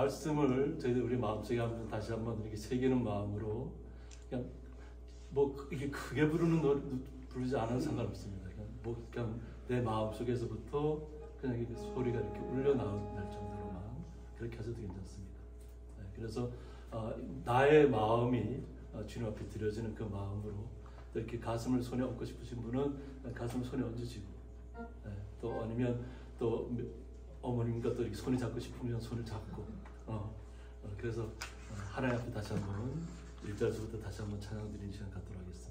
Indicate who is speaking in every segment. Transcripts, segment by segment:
Speaker 1: 말씀을 저희들 우리 마음속에 한번 다시 한번 이렇게 새기는 마음으로 그냥 뭐 이렇게 크게 부르는 노래 부르지 않아도 상관없습니다. 그냥 내 마음 속에서부터 그냥 이렇게 소리가 이렇게 울려 나올 정도로만 그렇게 하셔도 괜찮습니다. 네, 그래서 나의 마음이 주님 앞에 드려지는 그 마음으로 또 이렇게 가슴을 손에 얹고 싶으신 분은 가슴을 손에 얹으시고, 네, 또 아니면 또 어머님과 또 이렇게 손을 잡고 싶으면 손을 잡고, 그래서 하나님 앞에 다시 한번 1절부터 다시 한번 찬양 드리는 시간 갖도록 하겠습니다.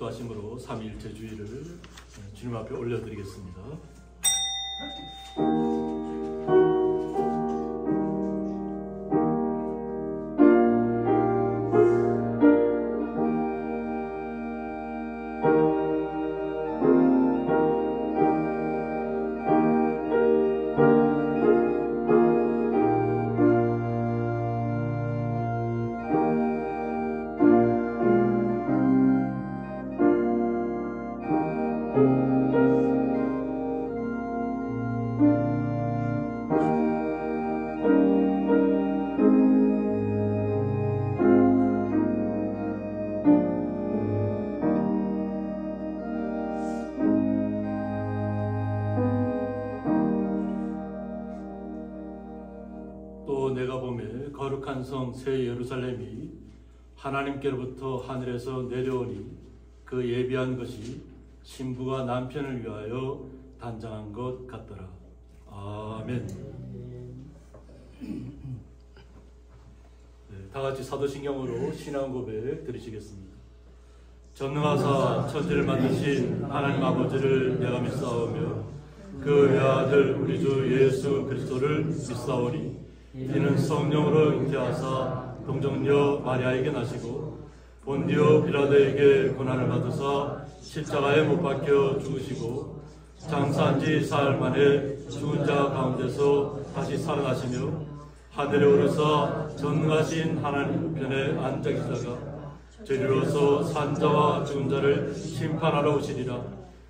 Speaker 1: 묵도하심으로 삼위일체 주의를 주님 앞에 올려드리겠습니다. 또 내가 보매 거룩한 성 새 예루살렘이 하나님께로부터 하늘에서 내려오니 그 예비한 것이 신부가 남편을 위하여 단장한 것 같더라. 아멘. 다 같이 사도신경으로 신앙 고백 드리시겠습니다. 전능하사 천지를 만드신 하나님 아버지를 내가 믿사오며 그 외아들 우리 주 예수 그리스도를 믿사오니 이는 성령으로 잉태하사 동정녀 마리아에게 나시고 본디오 빌라도에게 고난을 받으사 십자가에 못 박혀 죽으시고 장사한 지 사흘 만에 죽은 자 가운데서 다시 살아나시며 하늘에 오르사 전능하신 하나님 우편에 앉아 계시다가 저리로서 산자와 죽은 자를 심판하러 오시리라.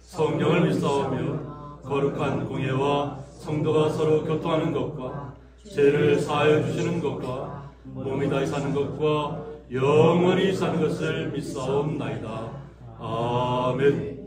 Speaker 1: 성령을 믿사오며 거룩한 공예와 성도가 서로 교통하는 것과 죄를 사하여 주시는 것과 몸이 다시 사는 것과 영원히 사는 것을 믿사옵나이다. 아멘.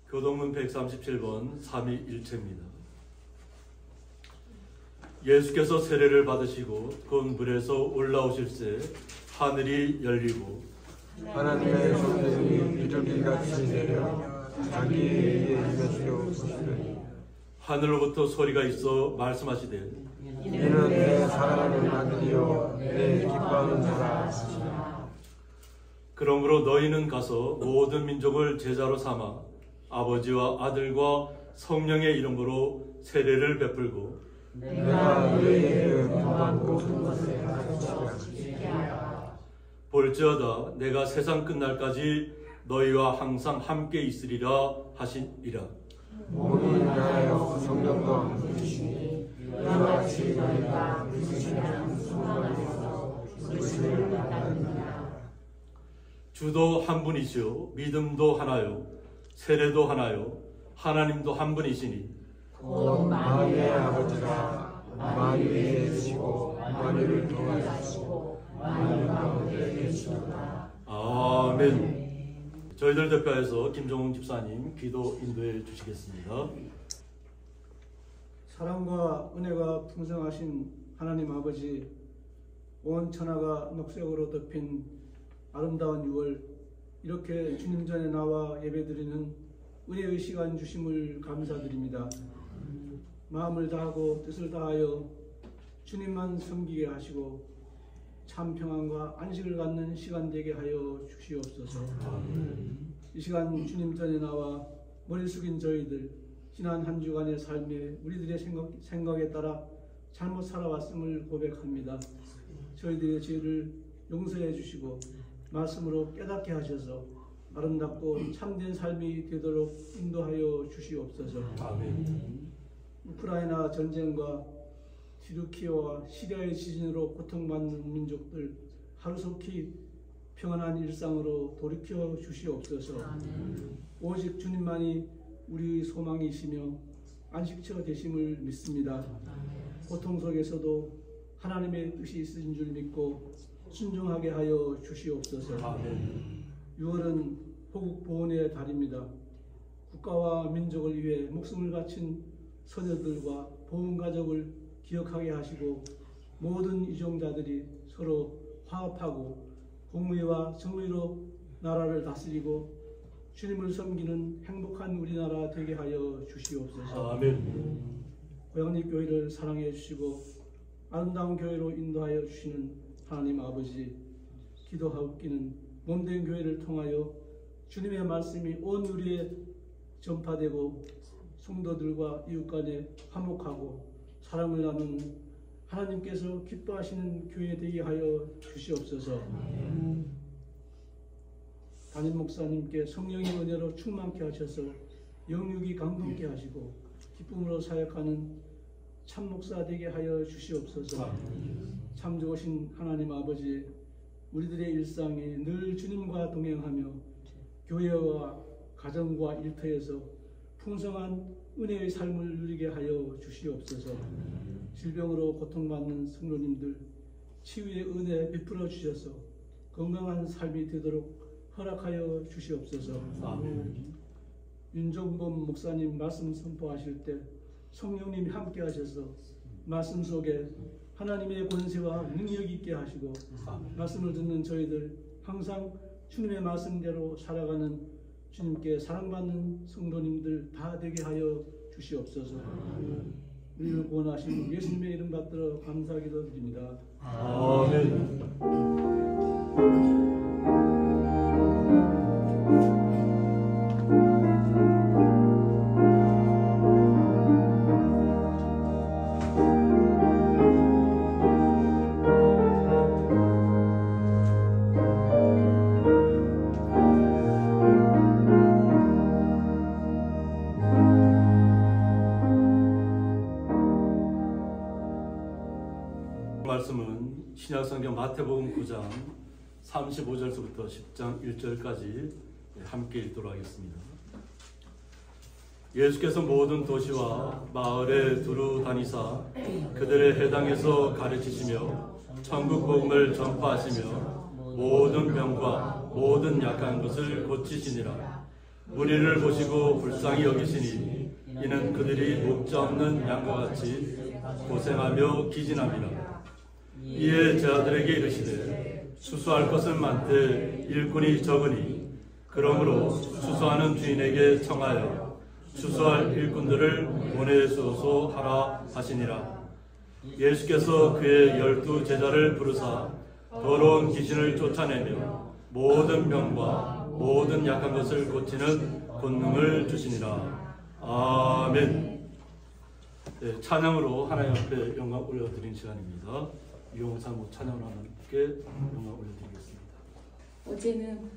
Speaker 1: 교동문 137번 321체입니다. 예수께서 세례를 받으시고 그 물에서 올라오실새 하늘이 열리고
Speaker 2: 하나님의 성령이 비둘기같이 내려 자기에게 임하시려 오시더니
Speaker 1: 하늘로부터 소리가 있어 말씀하시되
Speaker 2: 이는 내 사랑하는 아들이요 내 기뻐하는 자라.
Speaker 1: 그러므로 너희는 가서 모든 민족을 제자로 삼아 아버지와 아들과 성령의 이름으로 세례를 베풀고
Speaker 2: 내가 너희에게 명한 모든 것을 가르치리라.
Speaker 1: 볼지어다 내가 세상 끝날까지 너희와 항상 함께 있으리라 하시니라.
Speaker 2: 모든 나라여 성령도 함께이시니 이와 같이 너희가 믿으시는 순간에서 그것을 받느니라.
Speaker 1: 주도 한 분이시요 믿음도 하나요 세례도 하나요 하나님도 한 분이시니
Speaker 2: 곧 만유의 아버지가 만유 위에 계시고 만유를 통하시고 만유 가운데 계시도다.
Speaker 1: 아멘. 저희들 대표해서 김종훈 집사님 기도 인도해 주시겠습니다.
Speaker 3: 사랑과 은혜가 풍성하신 하나님 아버지, 온 천하가 녹색으로 덮인 아름다운 6월, 이렇게 주님 전에 나와 예배드리는 은혜의 시간 주심을 감사드립니다. 마음을 다하고 뜻을 다하여 주님만 섬기게 하시고 참 평안과 안식을 갖는 시간 되게 하여 주시옵소서. 이 시간 주님 전에 나와 머리 숙인 저희들, 지난 한 주간의 삶에 우리들의 생각에 따라 잘못 살아왔음을 고백합니다. 저희들의 죄를 용서해 주시고 말씀으로 깨닫게 하셔서 아름답고 참된 삶이 되도록 인도하여 주시옵소서.
Speaker 1: 아멘.
Speaker 3: 우크라이나 전쟁과 튀르키예와 시리아의 지진으로 고통받는 민족들 하루속히 평안한 일상으로 돌이켜 주시옵소서. 오직 주님만이 우리의 소망이시며 안식처 되심을 믿습니다. 고통 속에서도 하나님의 뜻이 있으신 줄 믿고 순종하게 하여 주시옵소서. 6월은 호국 보훈의 달입니다. 국가와 민족을 위해 목숨을 바친 선녀들과 보훈 가족을 기억하게 하시고 모든 이종자들이 서로 화합하고 공의와 정의로 나라를 다스리고 주님을 섬기는 행복한 우리나라 되게 하여 주시옵소서.
Speaker 1: 아멘.
Speaker 3: 고양리 교회를 사랑해 주시고 아름다운 교회로 인도하여 주시는 하나님 아버지, 기도하옵기는 몸된 교회를 통하여 주님의 말씀이 온 우리에 전파되고 성도들과 이웃 간에 화목하고 사랑을 나누는 하나님께서 기뻐하시는 교회 되게 하여 주시옵소서. 담임 목사님께 성령의 은혜로 충만케 하셔서 영육이 강동케 하시고 기쁨으로 사역하는 참 목사 되게 하여 주시옵소서. 참 좋으신 하나님 아버지, 우리들의 일상이 늘 주님과 동행하며 교회와 가정과 일터에서 풍성한 은혜의 삶을 누리게 하여 주시옵소서. 질병으로 고통받는 성도님들 치유의 은혜 베풀어 주셔서 건강한 삶이 되도록 허락하여 주시옵소서.
Speaker 1: 아멘.
Speaker 3: 윤종범 목사님 말씀 선포하실 때 성령님이 함께 하셔서 말씀 속에 하나님의 권세와 능력이 있게 하시고 말씀을 듣는 저희들 항상 주님의 말씀대로 살아가는 주님께 사랑받는 성도님들 다 되게 하여 주시옵소서. 우리를 구원하신 예수님의 이름 받들어 감사 기도드립니다.
Speaker 1: 아멘. 말씀은 신약성경 마태복음 9장 35절부터 10장 1절까지 함께 읽도록 하겠습니다. 예수께서 모든 도시와 마을에 두루 다니사 그들의 해당에서 가르치시며 천국 복음을 전파하시며 모든 병과 모든 약한 것을 고치시니라. 무리를 보시고 불쌍히 여기시니 이는 그들이 목자 없는 양과 같이 고생하며 기진함이라. 이에 제 아들에게 이르시되 수수할 것은 많되 일꾼이 적으니 그러므로 수수하는 주인에게 청하여 수수할 일꾼들을 보내소서 하라 하시니라. 예수께서 그의 12 제자를 부르사 더러운 귀신을 쫓아내며 모든 병과 모든 약한 것을 고치는 권능을 주시니라. 아멘. 네, 찬양으로 하나님 앞에 영광 올려드리는 시간입니다. 유영상 찬양으로 하나님께 영광 올려드리겠습니다.
Speaker 4: 어제는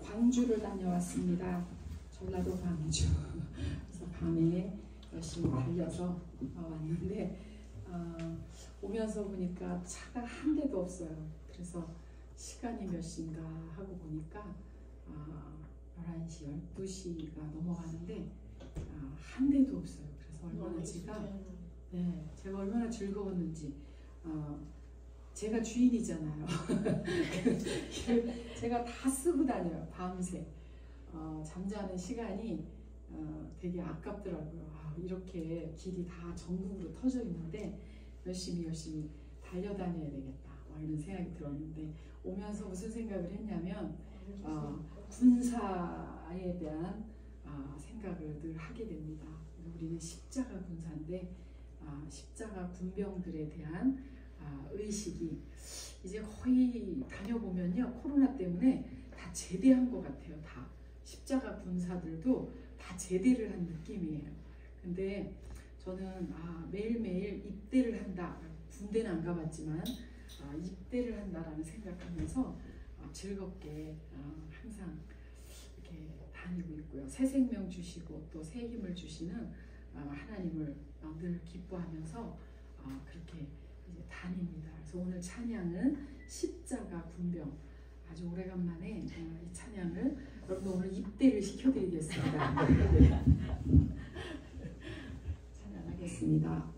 Speaker 4: 광주를 다녀왔습니다. 전라도 광주. 그래서 밤에 열심히 달려서 왔는데 오면서 보니까 차가 한 대도 없어요. 그래서 시간이 몇 시인가 하고 보니까 11시, 12시가 넘어가는데 한 대도 없어요. 그래서 얼마나 제가 얼마나 즐거웠는지. 제가 주인이잖아요. 제가 다 쓰고 다녀요. 밤새. 잠자는 시간이 되게 아깝더라고요. 이렇게 길이 다 전국으로 터져 있는데 열심히 달려다녀야 되겠다, 이런 생각이 들었는데, 오면서 무슨 생각을 했냐면 군사에 대한 생각을 늘 하게 됩니다. 우리는 십자가 군사인데 십자가 군병들에 대한 의식이 이제 거의 다녀보면요, 코로나 때문에 다 제대한 것 같아요. 다 십자가 군사들도 다 제대를 한 느낌이에요. 근데 저는 매일매일 입대를 한다, 군대는 안 가봤지만 입대를 한다라는 생각하면서 즐겁게 항상 이렇게 다니고 있고요. 새 생명 주시고 또 새 힘을 주시는 하나님을 늘 기뻐하면서 그렇게 이제 다닙니다. 그래서 오늘 찬양은 십자가 군병, 아주 오래간만에 이 찬양을 여러분 오늘 입대를 시켜드리겠습니다. 찬양하겠습니다.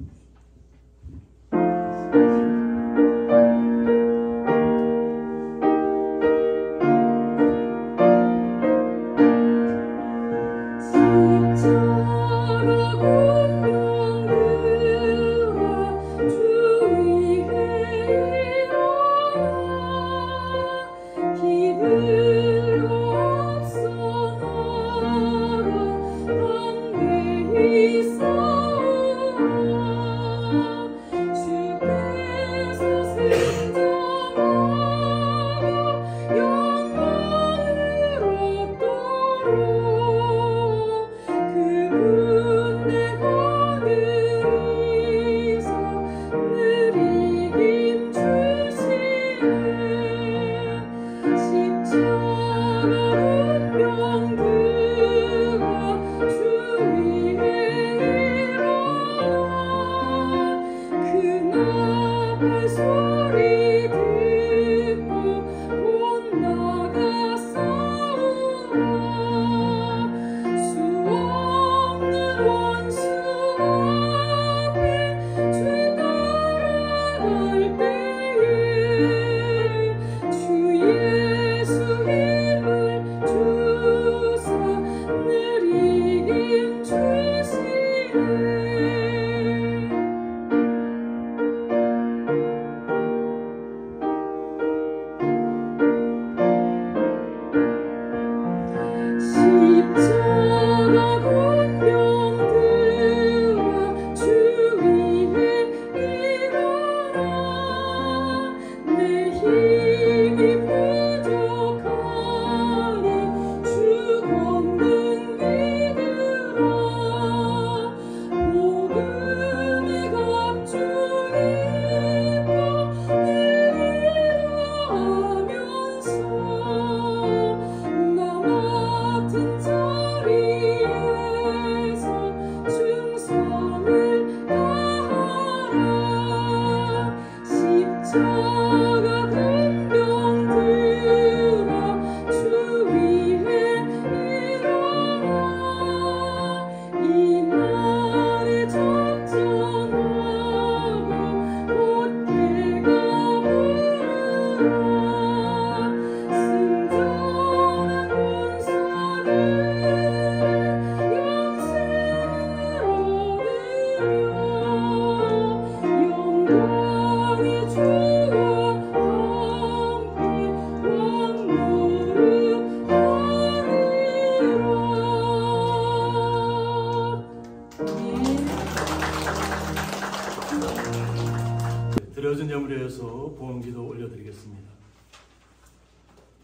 Speaker 1: 드려진 예물에 의해서 봉헌기도 올려드리겠습니다.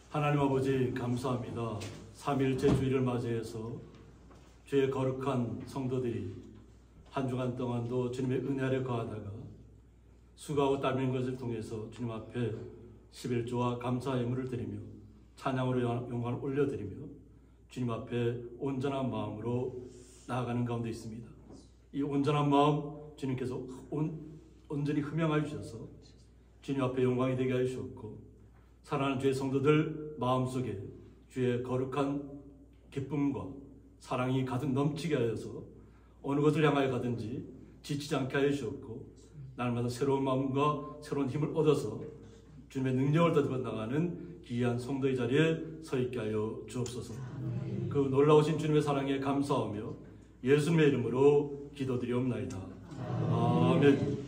Speaker 1: 하나님 아버지 감사합니다. 3일째 주일을 맞이해서 주의 거룩한 성도들이 한 주간 동안도 주님의 은혜 아래 거하다가 수고하고 땀 흘린 것을 통해서 주님 앞에 11조와 감사 예물을 드리며 찬양으로 영광을 올려드리며 주님 앞에 온전한 마음으로 나아가는 가운데 있습니다. 이 온전한 마음 주님께서 온전히 흠양하여 주셔서 주님 앞에 영광이 되게 하여 주셨고, 사랑하는 주의 성도들 마음속에 주의 거룩한 기쁨과 사랑이 가득 넘치게 하여서 어느 것을 향하여 가든지 지치지 않게 하여 주옵고 날마다 새로운 마음과 새로운 힘을 얻어서 주님의 능력을 더듬어 나가는 귀한 성도의 자리에 서 있게 하여 주옵소서. 그 놀라우신 주님의 사랑에 감사하며 예수님의 이름으로 기도드리옵나이다. 아멘.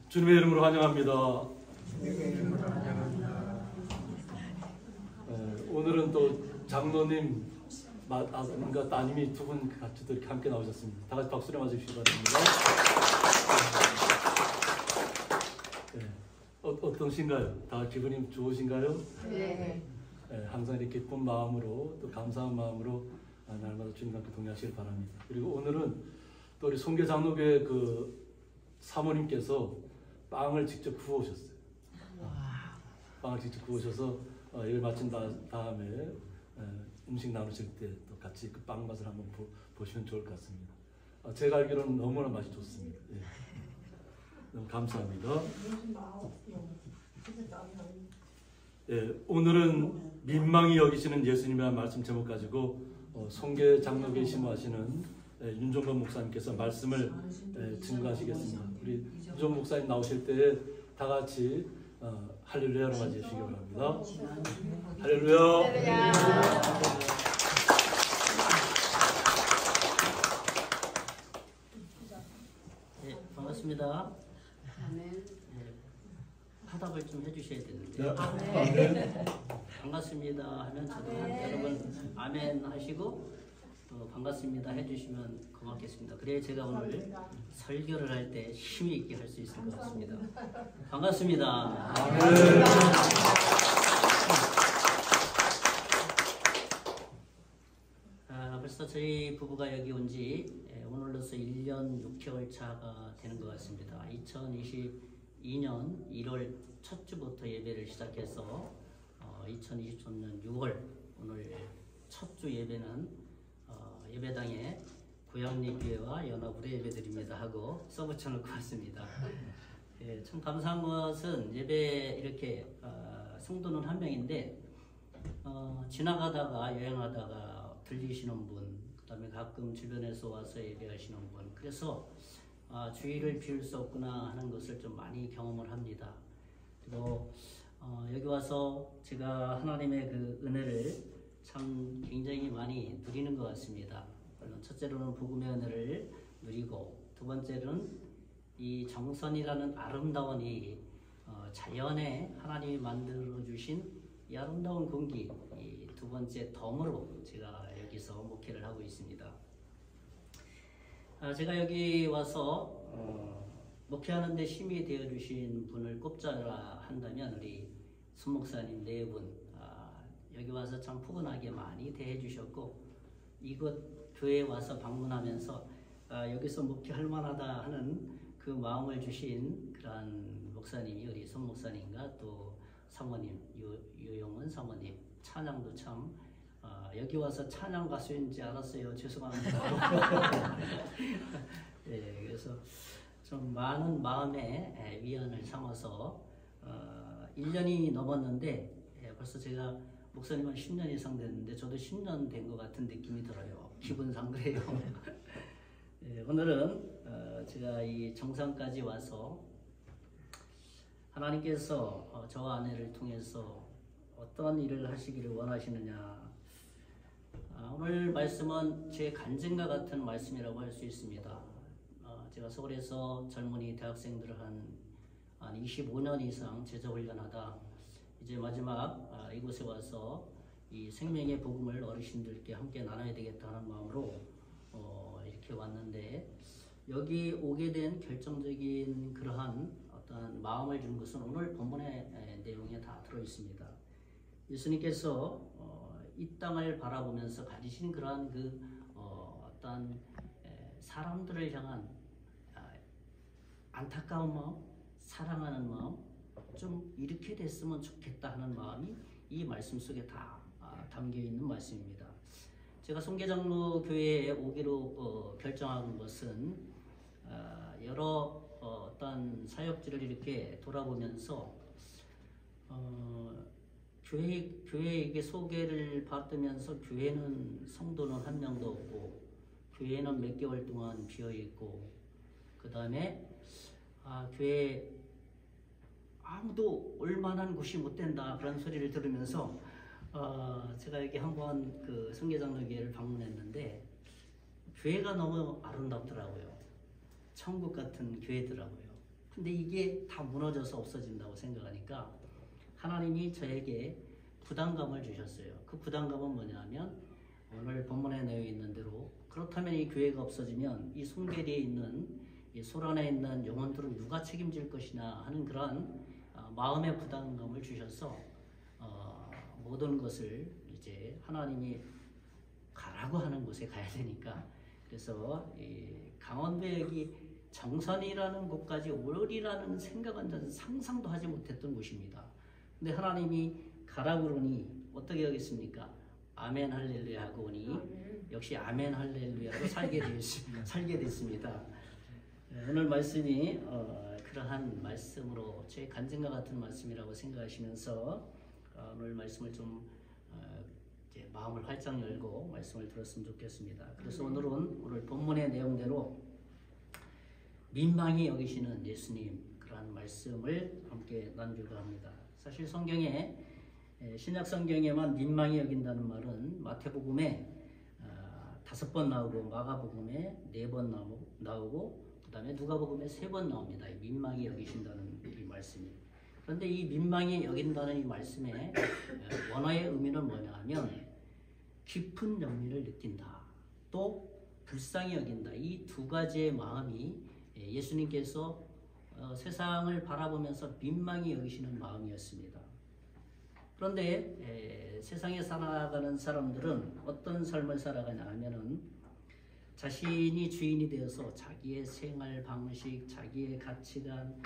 Speaker 1: 주님의 이름으로 환영합니다. 오늘은 또 장로님, 아들과 따님이 두 분 같이 이렇게 함께 나오셨습니다. 다 같이 박수를 맞으시기 바랍니다. 어떠신가요? 다 기분이 좋으신가요?
Speaker 5: 네.
Speaker 1: 항상 이렇게 기쁜 마음으로 또 감사한 마음으로 날마다 주님과 함께 동행하시길 바랍니다. 그리고 오늘은 또 우리 송계 장로교회 그 사모님께서 빵을 직접 구워오셨어요. 빵을 직접 구워오셔서 일 마친 다음에 음식 나누실 때 또 같이 그 빵 맛을 한번 보시면 좋을 것 같습니다. 제가 알기로는 너무나 맛이 좋습니다. 예. 너무 감사합니다. 예, 오늘은 민망히 여기시는 예수님이라는 말씀 제목 가지고 송계 장로교에 심호하시는 윤종건 목사님께서 말씀을 증거하시겠습니다. 우리 윤종건 목사님 나오실 때 다 같이 할렐루야로 맞이해 주시기 바랍니다. 할렐루야.
Speaker 6: 네, 반갑습니다.
Speaker 5: 아멘.
Speaker 6: 화답을 좀 해주셔야 되는데.
Speaker 1: 네.
Speaker 6: 반갑습니다 하면 저도 여러분 아멘 하시고 또 반갑습니다 해주시면 고맙겠습니다. 그래야 제가 오늘 설교를 할 때 힘이 있게 할 수 있을 것 같습니다. 반갑습니다. 벌써 저희 부부가 여기 온 지 오늘로서 1년 6개월 차가 되는 것 같습니다. 2022년 1월 첫 주부터 예배를 시작해서 2023년 6월 오늘 첫 주 예배는 예배당에 고양리교회와 연합으로 예배드립니다 하고 써붙여놓고 왔습니다. 예, 참 감사한 것은 예배 이렇게 성도는 한 명인데 지나가다가 여행하다가 들리시는 분, 그 다음에 가끔 주변에서 와서 예배하시는 분, 그래서 주의를 비울 수 없구나 하는 것을 좀 많이 경험을 합니다. 그리고 여기 와서 제가 하나님의 그 은혜를 참 굉장히 많이 누리는 것 같습니다. 물론 첫째로는 복음의 은혜를 누리고 두 번째로는 이 정선이라는 아름다운 이 자연에 하나님이 만들어 주신 이 아름다운 공기, 이 두 번째 덤으로 제가 여기서 목회를 하고 있습니다. 제가 여기 와서 목회하는 데 힘이 되어 주신 분을 꼽자라 한다면 우리 손 목사님 네 분, 여기 와서 참 포근하게 많이 대해 주셨고 이곳 교회에 와서 방문하면서 여기서 목회할 만하다 하는 그 마음을 주신 그러한 목사님이 우리 손 목사님과 또 사모님 유용은 사모님, 찬양도 참 여기 와서 찬양 가수인지 알았어요. 죄송합니다. 네, 그래서 좀 많은 마음의 위안을 삼아서 1년이 넘었는데 벌써 제가 목사님은 10년 이상 됐는데 저도 10년 된 것 같은 느낌이 들어요. 기분상 그래요. 네, 오늘은 제가 이 정상까지 와서 하나님께서 저와 아내를 통해서 어떤 일을 하시기를 원하시느냐, 오늘 말씀은 제 간증과 같은 말씀이라고 할 수 있습니다. 제가 서울에서 젊은이 대학생들을 한 25년 이상 제자훈련하다 이제 마지막 이곳에 와서 이 생명의 복음을 어르신들께 함께 나눠야 되겠다는 마음으로 이렇게 왔는데, 여기 오게 된 결정적인 그러한 어떤 마음을 준 것은 오늘 본문의 내용에 다 들어 있습니다. 예수님께서 이 땅을 바라보면서 가지신 그러한 그 어떤 사람들을 향한 안타까운 마음, 사랑하는 마음, 좀 이렇게 됐으면 좋겠다 하는 마음이 이 말씀 속에 다 담겨 있는 말씀입니다. 제가 송계장로 교회에 오기로 결정한 것은 여러 어떤 사역지를 이렇게 돌아보면서 교회에게 소개를 받으면서 교회는 성도는 한 명도 없고 교회는 몇 개월 동안 비어 있고 그 다음에 교회 아무도 올만한 곳이 못 된다 그런 소리를 들으면서 제가 여기 한번 그 성계장로교회를 방문했는데 교회가 너무 아름답더라고요. 천국 같은 교회더라고요. 근데 이게 다 무너져서 없어진다고 생각하니까 하나님이 저에게 부담감을 주셨어요. 그 부담감은 뭐냐면 오늘 본문에 내어 있는 대로 그렇다면 이 교회가 없어지면 이 송계리에 있는 이 소란에 있는 영혼들은 누가 책임질 것이냐 하는 그런 마음의 부담감을 주셔서 모든 것을 이제 하나님이 가라고 하는 곳에 가야 되니까 그래서 이 강원도에 여기 정선이라는 곳까지 오리라는 생각은 저는 상상도 하지 못했던 곳입니다. 근데 하나님이 가라고 그러니 어떻게 하겠습니까? 아멘 할렐루야 하고 오니 역시 아멘 할렐루야로 살게 됐습니다. 오늘 말씀이 그러한 말씀으로 제 간증과 같은 말씀이라고 생각하시면서 오늘 말씀을 좀 이제 마음을 활짝 열고 말씀을 들었으면 좋겠습니다. 그래서 오늘 본문의 내용대로 민망히 여기시는 예수님 그러한 말씀을 함께 나누려고 합니다. 사실 성경에 신약 성경에만 민망히 여긴다는 말은 마태복음에 5번 나오고 마가복음에 4번 나오고 그 다음에 누가복음에 3번 나옵니다. 민망히 여기신다는 이 말씀이. 그런데 이 민망히 여긴다는 이 말씀의 원어의 의미는 뭐냐 하면 깊은 영리를 느낀다. 또 불쌍히 여긴다. 이 두 가지의 마음이 예수님께서 세상을 바라보면서 민망히 여기시는 마음이었습니다. 그런데 세상에 살아가는 사람들은 어떤 삶을 살아가냐 하면은 자신이 주인이 되어서 자기의 생활 방식, 자기의 가치관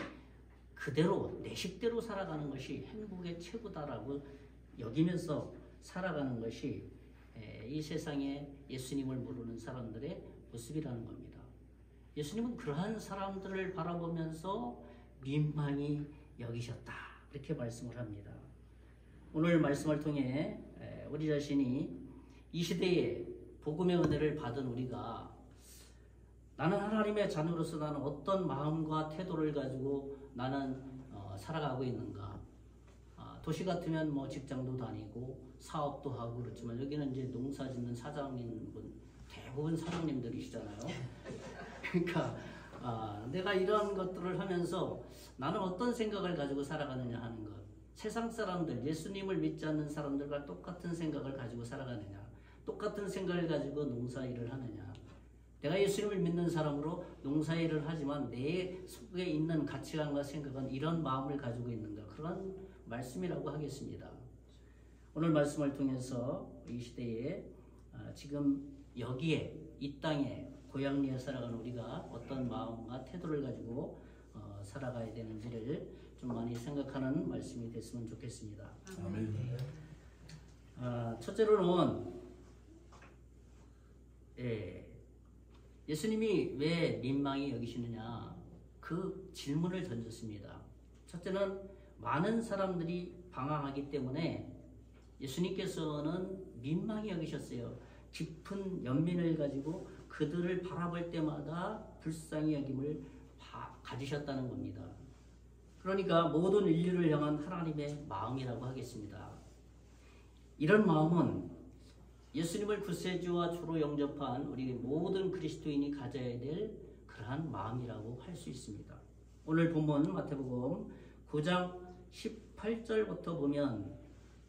Speaker 6: 그대로 내 식대로 살아가는 것이 행복의 최고다라고 여기면서 살아가는 것이 이 세상에 예수님을 모르는 사람들의 모습이라는 겁니다. 예수님은 그러한 사람들을 바라보면서 민망히 여기셨다 이렇게 말씀을 합니다. 오늘 말씀을 통해 우리 자신이 이 시대에 복음의 은혜를 받은 우리가 나는 하나님의 자녀로서 나는 어떤 마음과 태도를 가지고 나는 살아가고 있는가. 도시 같으면 뭐 직장도 다니고 사업도 하고 그렇지만 여기는 이제 농사 짓는 사장님분 대부분 사장님들이시잖아요. 그러니까 내가 이런 것들을 하면서 나는 어떤 생각을 가지고 살아가느냐 하는 것. 세상 사람들, 예수님을 믿지 않는 사람들과 똑같은 생각을 가지고 살아가느냐, 똑같은 생각을 가지고 농사일을 하느냐. 내가 예수님을 믿는 사람으로 농사일을 하지만 내 속에 있는 가치관과 생각은 이런 마음을 가지고 있는가. 그런 말씀이라고 하겠습니다. 오늘 말씀을 통해서 이 시대에 지금 여기에 이 땅에 고향리에 살아가는 우리가 어떤 마음과 태도를 가지고 살아가야 되는지를 좀 많이 생각하는 말씀이 됐으면 좋겠습니다.
Speaker 1: 아멘.
Speaker 6: 첫째로는 예수님이 왜 민망히 여기시느냐 그 질문을 던졌습니다. 첫째는 많은 사람들이 방황하기 때문에 예수님께서는 민망히 여기셨어요. 깊은 연민을 가지고 그들을 바라볼 때마다 불쌍히 여김을 가지셨다는 겁니다. 그러니까 모든 인류를 향한 하나님의 마음이라고 하겠습니다. 이런 마음은 예수님을 구세주와 주로 영접한 우리 모든 그리스도인이 가져야 될 그러한 마음이라고 할 수 있습니다. 오늘 본문 마태복음 9장 18절부터 보면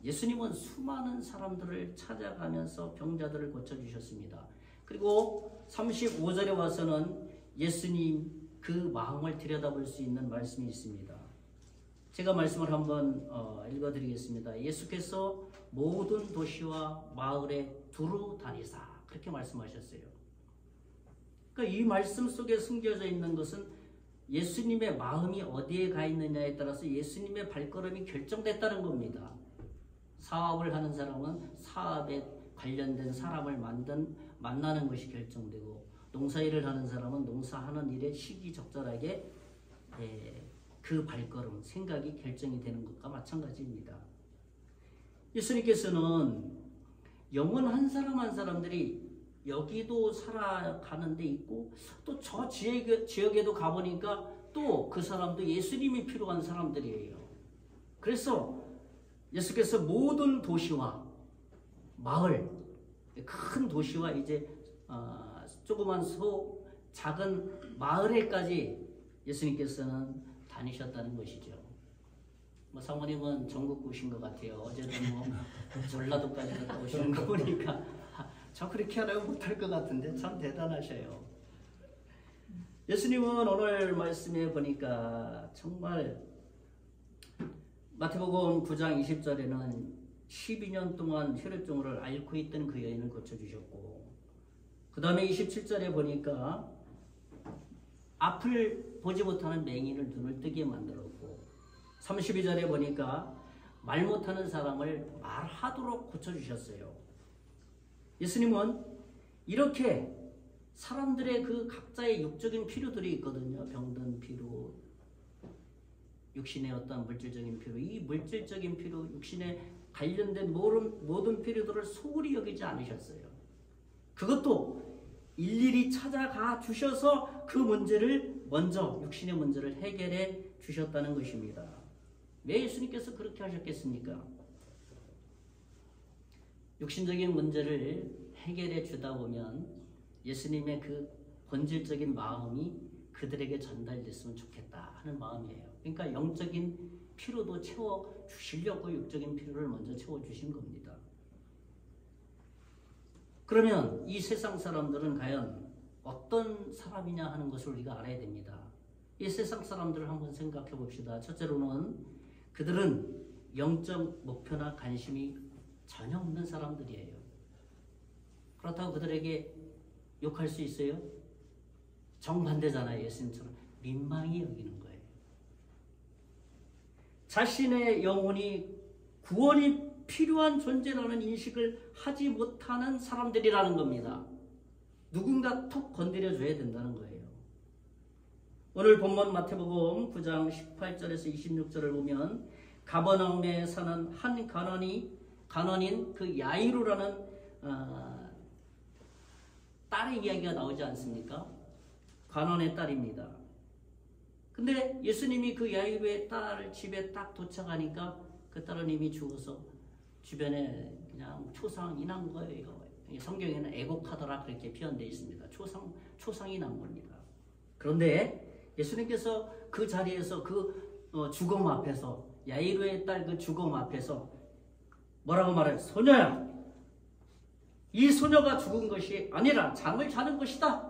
Speaker 6: 예수님은 수많은 사람들을 찾아가면서 병자들을 고쳐주셨습니다. 그리고 35절에 와서는 예수님 그 마음을 들여다볼 수 있는 말씀이 있습니다. 제가 말씀을 한번 읽어드리겠습니다. 예수께서 모든 도시와 마을에 두루 다니사 그렇게 말씀하셨어요. 그러니까 이 말씀 속에 숨겨져 있는 것은 예수님의 마음이 어디에 가 있느냐에 따라서 예수님의 발걸음이 결정됐다는 겁니다. 사업을 하는 사람은 사업에 관련된 사람을 만나는 것이 결정되고, 농사일을 하는 사람은 농사하는 일에 시기적절하게 그 발걸음, 생각이 결정이 되는 것과 마찬가지입니다. 예수님께서는 영혼 한 사람 한 사람들이 여기도 살아가는 데 있고 또 저 지역에도 가보니까 또 그 사람도 예수님이 필요한 사람들이에요. 그래서 예수께서 모든 도시와 마을, 큰 도시와 이제 조그만 작은 마을에까지 예수님께서는 다니셨다는 것이죠. 뭐 사모님은 전국구신 것 같아요. 어제도 뭐 전라도까지 갔다 오시는 거 보니까 저 그렇게 하라고 못할 것 같은데 참 대단하셔요. 예수님은 오늘 말씀에 보니까 정말 마태복음 9장 20절에는 12년 동안 혈액종을 앓고 있던 그 여인을 고쳐주셨고, 그 다음에 27절에 보니까 앞을 보지 못하는 맹인을 눈을 뜨게 만들었고, 32절에 보니까 말 못하는 사람을 말하도록 고쳐주셨어요. 예수님은 이렇게 사람들의 그 각자의 육적인 필요들이 있거든요. 병든 필요, 육신의 어떤 물질적인 필요, 이 물질적인 필요, 육신에 관련된 모든 필요들을 소홀히 여기지 않으셨어요. 그것도 일일이 찾아가 주셔서 그 문제를 먼저 육신의 문제를 해결해 주셨다는 것입니다. 왜 예수님께서 그렇게 하셨겠습니까? 육신적인 문제를 해결해 주다 보면 예수님의 그 본질적인 마음이 그들에게 전달됐으면 좋겠다 하는 마음이에요. 그러니까 영적인 필요도 채워 주시려고 육적인 필요를 먼저 채워 주신 겁니다. 그러면 이 세상 사람들은 과연 어떤 사람이냐 하는 것을 우리가 알아야 됩니다. 이 세상 사람들을 한번 생각해 봅시다. 첫째로는 그들은 영적 목표나 관심이 전혀 없는 사람들이에요. 그렇다고 그들에게 욕할 수 있어요? 정반대잖아요. 예수님처럼 민망히 여기는 거예요. 자신의 영혼이 구원이 필요한 존재라는 인식을 하지 못하는 사람들이라는 겁니다. 누군가 톡 건드려줘야 된다는 거예요. 오늘 본문 마태복음 9장 18절에서 26절을 보면 가버나움에 사는 한 가난인 그 야이로라는 딸의 이야기가 나오지 않습니까? 가난의 딸입니다. 근데 예수님이 그 야이로의 딸 집에 딱 도착하니까 그 딸은 이미 죽어서 주변에 그냥 초상이 난 거예요. 성경에는 애곡하더라 그렇게 표현되어 있습니다. 초상이 난 겁니다. 그런데 예수님께서 그 자리에서 그 죽음 앞에서, 야이로의 딸 그 죽음 앞에서 뭐라고 말해요? 소녀야, 이 소녀가 죽은 것이 아니라 잠을 자는 것이다.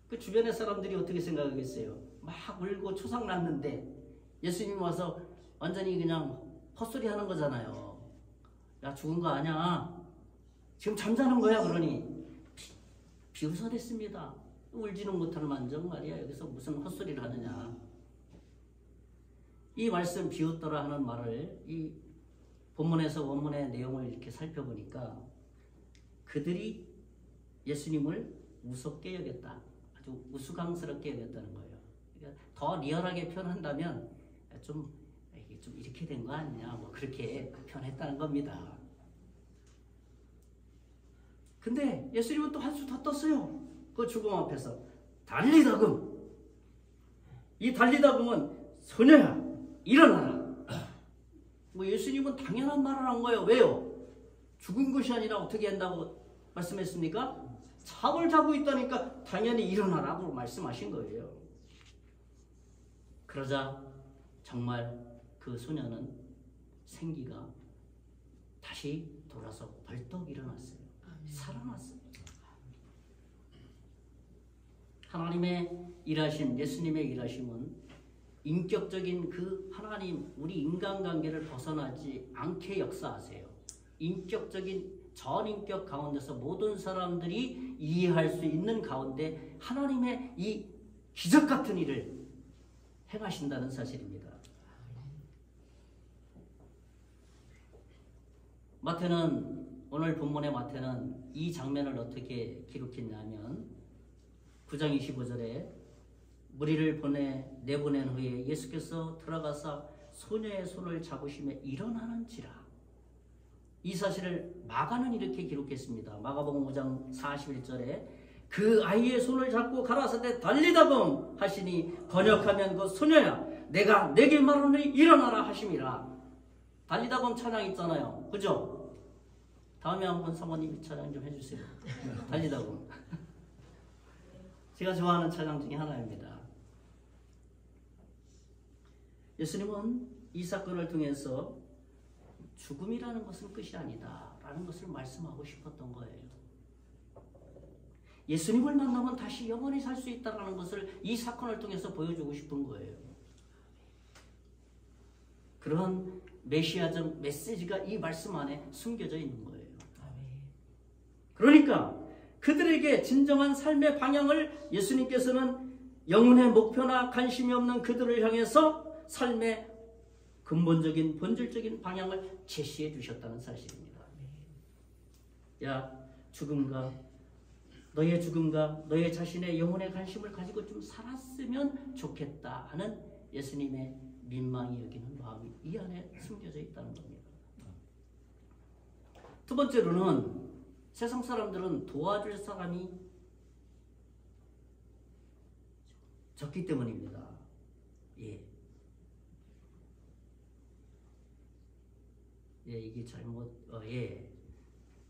Speaker 6: 그 주변의 사람들이 어떻게 생각하겠어요? 막 울고 초상 났는데 예수님이 와서 완전히 그냥 헛소리 하는 거잖아요. 야, 죽은 거 아니야. 지금 잠자는 거야. 그러니 비웃어댔습니다. 울지는 못할 만정 말이야. 여기서 무슨 헛소리를 하느냐. 이 말씀 비웃더라 하는 말을 이 본문에서 원문의 내용을 이렇게 살펴보니까 그들이 예수님을 우습게 여겼다. 아주 우스꽝스럽게 여겼다는 거예요. 그러니까 더 리얼하게 표현한다면 좀 이렇게 된 거 아니냐, 뭐 그렇게 표현했다는 겁니다. 근데 예수님은 또 한 수 더 떴어요. 그 죽음 앞에서 달리다금, 이 달리다금은 소녀야 일어나라. 뭐 예수님은 당연한 말을 한 거예요. 왜요? 죽은 것이 아니라 어떻게 한다고 말씀했습니까? 잠을 자고 있다니까 당연히 일어나라고 말씀하신 거예요. 그러자 정말 그 소녀는 생기가 다시 돌아서 벌떡 일어났어요. 살아났어요. 하나님의 일하심, 예수님의 일하심은 인격적인 그 하나님, 우리 인간관계를 벗어나지 않게 역사하세요. 인격적인 전인격 가운데서 모든 사람들이 이해할 수 있는 가운데 하나님의 이 기적 같은 일을 행하신다는 사실입니다. 오늘 본문의 마태는 이 장면을 어떻게 기록했냐면 9장 25절에 무리를 내보낸 후에 예수께서 들어가사 소녀의 손을 잡으시며 일어나는지라. 이 사실을 마가는 이렇게 기록했습니다. 마가복음 5장 41절에 그 아이의 손을 잡고 가라사대 달리다봄 하시니 번역하면 그 소녀야 내가 내게 말하노니 일어나라 하심이라. 달리다봄 찬양 있잖아요. 그죠? 다음에 한번 사모님 찬양 좀 해주세요. 달리다봄. 제가 좋아하는 찬양 중에 하나입니다. 예수님은 이 사건을 통해서 죽음이라는 것은 끝이 아니다 라는 것을 말씀하고 싶었던 거예요. 예수님을 만나면 다시 영원히 살 수 있다는 것을 이 사건을 통해서 보여주고 싶은 거예요. 그런 메시아적 메시지가 이 말씀 안에 숨겨져 있는 거예요. 그러니까 그들에게 진정한 삶의 방향을 예수님께서는 영혼의 목표나 관심이 없는 그들을 향해서 삶의 근본적인 본질적인 방향을 제시해 주셨다는 사실입니다. 야, 너의 죽음과 너의 자신의 영혼의 관심을 가지고 좀 살았으면 좋겠다 하는 예수님의 민망히 여기는 마음이 이 안에 숨겨져 있다는 겁니다. 두 번째로는 세상 사람들은 도와줄 사람이 적기 때문입니다. 이게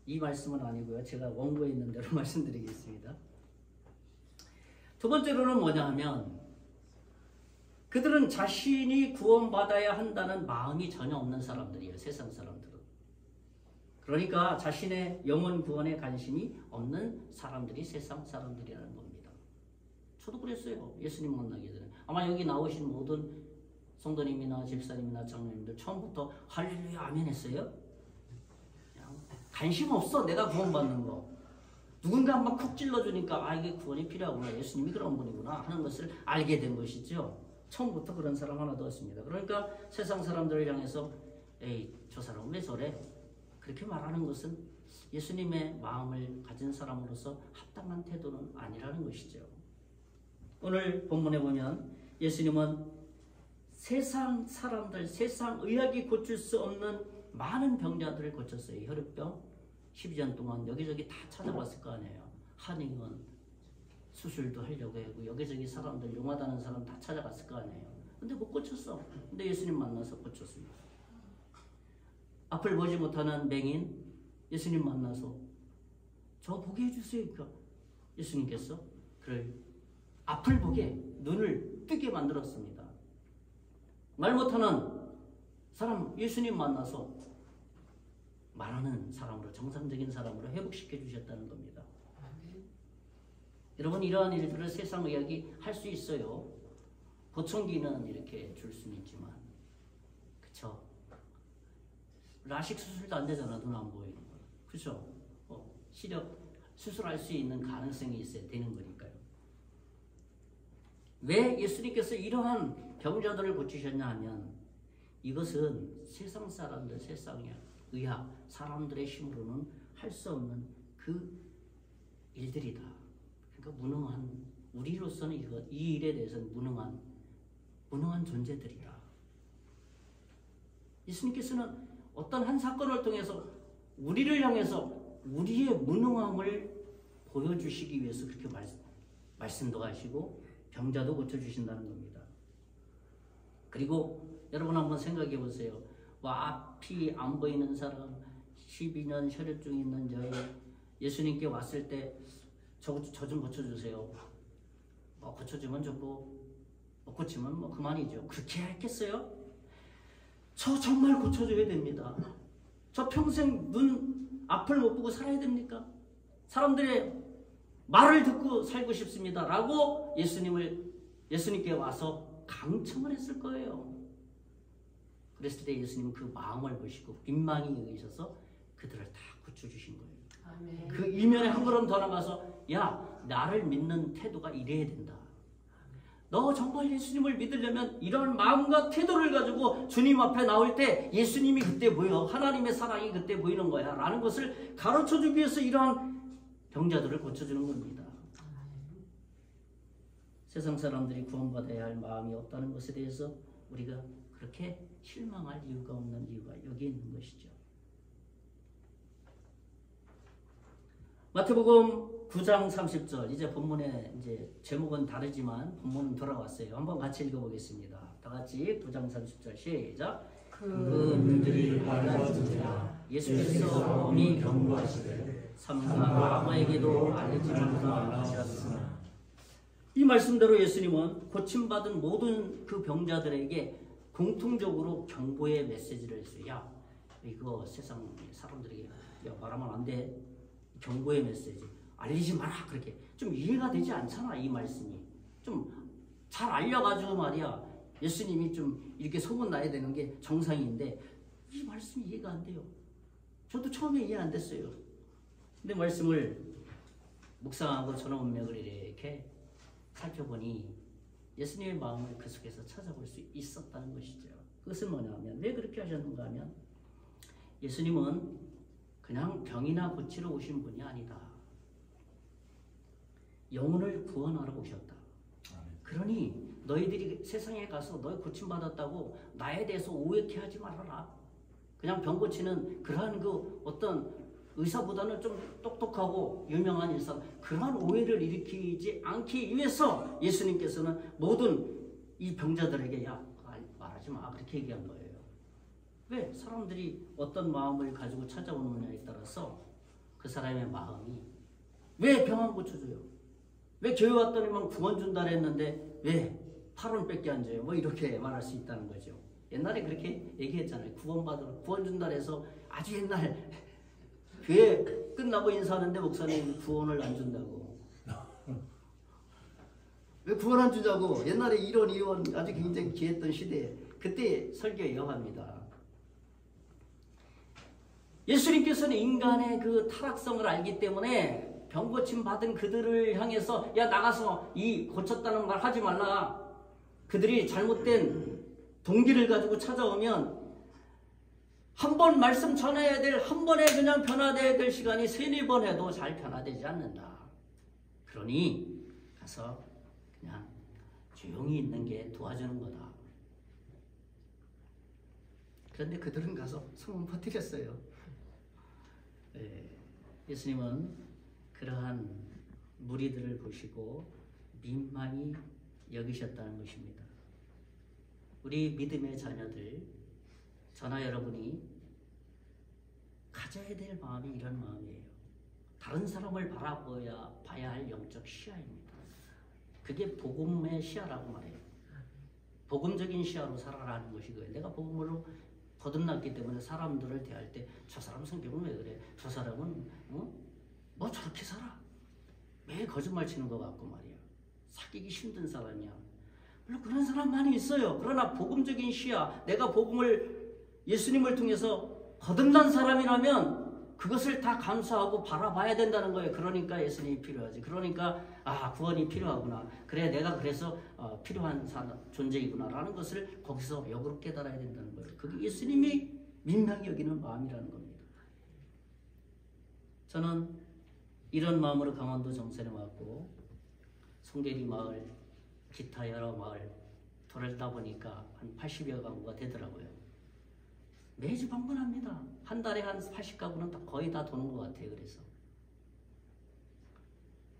Speaker 6: 이 말씀은 아니고요. 제가 원고에 있는 대로 말씀드리겠습니다. 두 번째로는 뭐냐 하면 그들은 자신이 구원받아야 한다는 마음이 전혀 없는 사람들이에요. 세상 사람들은. 그러니까 자신의 영혼 구원에 관심이 없는 사람들이 세상 사람들이라는 겁니다. 저도 그랬어요. 예수님 만나기 전에. 아마 여기 나오신 모든 성도님이나 집사님이나 장로님들 처음부터 할렐루야 아멘 했어요? 그냥 관심 없어. 내가 구원받는 거. 누군가 막 쿡 찔러주니까 이게 구원이 필요하구나. 예수님이 그런 분이구나 하는 것을 알게 된 것이죠. 처음부터 그런 사람 하나도 없습니다. 그러니까 세상 사람들을 향해서 에이 저 사람은 왜 저래? 그렇게 말하는 것은 예수님의 마음을 가진 사람으로서 합당한 태도는 아니라는 것이죠. 오늘 본문에 보면 예수님은 세상 사람들, 세상 의학이 고칠 수 없는 많은 병자들을 고쳤어요. 혈우병 12년 동안 여기저기 다 찾아봤을 거 아니에요. 한의원 수술도 하려고 하고 여기저기 사람들 용하다는 사람 다 찾아갔을 거 아니에요. 근데 못 고쳤어. 근데 예수님 만나서 고쳤습니다. 앞을 보지 못하는 맹인 예수님 만나서 저 보게 해주세요. 그러니까 예수님께서 그를 앞을 보게 눈을 뜨게 만들었습니다. 말 못하는 사람 예수님 만나서 말하는 사람으로 정상적인 사람으로 회복시켜 주셨다는 겁니다. 여러분 이러한 일들을 세상 의학이 할 수 있어요. 보청기는 이렇게 줄 수는 있지만 그쵸? 라식 수술도 안 되잖아. 눈 안 보이는 거. 그쵸? 시력 수술할 수 있는 가능성이 있어야 되는 거니까요. 왜 예수님께서 이러한 병자들을 고치셨냐 하면 이것은 세상 사람들, 세상의 의학, 사람들의 힘으로는 할 수 없는 그 일들이다. 그러니까 무능한, 우리로서는 이 일에 대해서는 무능한 존재들이다. 예수님께서는 어떤 한 사건을 통해서 우리를 향해서 우리의 무능함을 보여주시기 위해서 그렇게 말씀도 하시고 병자도 고쳐주신다는 겁니다. 그리고 여러분 한번 생각해 보세요. 앞이 안 보이는 사람, 12년 혈액증 있는 예수님께 왔을 때 저 좀 고쳐주세요. 고쳐주면 좋고 못 고치면 그만이죠. 그렇게 했겠어요? 저 정말 고쳐줘야 됩니다. 저 평생 눈 앞을 못 보고 살아야 됩니까? 사람들의 말을 듣고 살고 싶습니다. 라고 예수님께 와서 강청을 했을 거예요. 그랬을 때 예수님은 그 마음을 보시고 민망히 여기셔서 그들을 다 고쳐주신 거예요.
Speaker 5: 아멘.
Speaker 6: 그 이면에 한 걸음 더 나가서 야 나를 믿는 태도가 이래야 된다. 너 정말 예수님을 믿으려면 이런 마음과 태도를 가지고 주님 앞에 나올 때 예수님이 그때 보여. 하나님의 사랑이 그때 보이는 거야. 라는 것을 가르쳐주기 위해서 이러한 병자들을 고쳐주는 겁니다. 세상 사람들이 구원받아야 할 마음이 없다는 것에 대해서 우리가 그렇게 실망할 이유가 없는 이유가 여기에 있는 것이죠. 마태복음 9장 30절, 이제 본문에 이제 제목은 다르지만 본문은 돌아왔어요. 한번 같이 읽어보겠습니다. 다 같이 9장 30절 시작.
Speaker 2: 그들이 말하더라.
Speaker 6: 예수께서 엄히 경고하시되 삼가 아무에게도 알리지 말라 하셨으나. 이 말씀대로 예수님은 고침받은 모든 그 병자들에게 공통적으로 경고의 메시지를 했어요. 야, 이거 세상 사람들에게 야, 말하면 안 돼. 경고의 메시지 알리지 마라. 그렇게 좀 이해가 되지 않잖아. 이 말씀이 좀 잘 알려가지고 말이야 예수님이 좀 이렇게 소문나야 되는 게 정상인데 이 말씀이 이해가 안 돼요. 저도 처음에 이해 안 됐어요. 근데 말씀을 묵상하고 전원문맥을 이렇게 살펴보니 예수님의 마음을 그 속에서 찾아볼 수 있었다는 것이죠. 그것은 뭐냐면 왜 그렇게 하셨는가 하면 예수님은 그냥 병이나 고치러 오신 분이 아니다. 영혼을 구원하러 오셨다. 그러니 너희들이 세상에 가서 너희 고침받았다고 나에 대해서 오해케 하지 말아라. 그냥 병 고치는 그러한 그 어떤 의사보다는 좀 똑똑하고 유명한 의사, 그러한 오해를 일으키지 않기 위해서 예수님께서는 모든 이 병자들에게 야, 말하지 마. 그렇게 얘기한 거예요. 왜? 사람들이 어떤 마음을 가지고 찾아오느냐에 따라서 그 사람의 마음이 왜 병 안 고쳐줘요? 왜 교회 왔더니만 구원 준다 했는데 왜 8원 뺏게 안 줘요? 뭐 이렇게 말할 수 있다는 거죠. 옛날에 그렇게 얘기했잖아요. 구원 준다 해서 아주 옛날 교회 끝나고 인사하는데 목사님 구원을 안 준다고. 왜 구원 안 주자고? 옛날에 이런 이원 아주 굉장히 귀했던 시대에 그때 설교에 이어갑니다. 예수님께서는 인간의 그 타락성을 알기 때문에 병 고침 받은 그들을 향해서 야 나가서 이 고쳤다는 말 하지 말라. 그들이 잘못된 동기를 가지고 찾아오면 한 번 말씀 전해야 될 한 번에 그냥 변화돼야 될 시간이 3-4번 해도 잘 변화되지 않는다. 그러니 가서 그냥 조용히 있는 게 도와주는 거다. 그런데 그들은 가서 소문 퍼뜨렸어요. 예수님은 그러한 무리들을 보시고 민망히 여기셨다는 것입니다. 우리 믿음의 자녀들, 저나 여러분이 가져야 될 마음이 이런 마음이에요. 다른 사람을 봐야 할 영적 시야입니다. 그게 복음의 시야라고 말해요. 복음적인 시야로 살아라는 것이고요. 내가 복음으로 거듭났기 때문에 사람들을 대할 때 저 사람 성격은 왜 그래? 저 사람은 뭐 저렇게 살아? 왜 거짓말 치는 것 같고 말이야. 사귀기 힘든 사람이야. 물론 그런 사람 많이 있어요. 그러나 복음적인 시야, 내가 복음을 예수님을 통해서 거듭난 사람이라면 그것을 다 감수하고 바라봐야 된다는 거예요. 그러니까 예수님이 필요하지. 그러니까 구원이 필요하구나. 그래 내가 그래서 필요한 존재이구나 라는 것을 거기서 역으로 깨달아야 된다는 거예요. 그게 예수님이 민망히 여기는 마음이라는 겁니다. 저는 이런 마음으로 강원도 정선에 왔고 송계리 마을, 기타 여러 마을 돌다 보니까 한 80여 가구가 되더라고요. 매주 방문합니다. 한 달에 한 80가구는 거의 다 도는 것 같아요. 그래서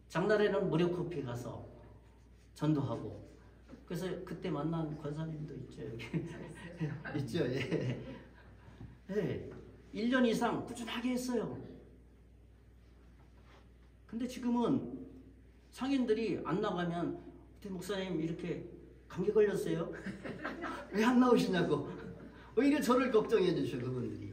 Speaker 6: 장날에는 무료 커피 가서 전도하고, 그래서 그때 만난 권사님도 있죠. 여기 있죠. 예. 네. 1년 이상 꾸준하게 했어요. 근데 지금은 상인들이 안 나가면 목사님 이렇게 감기 걸렸어요? 왜 안 나오시냐고 오히려 저를 걱정해 주셔 그분들이.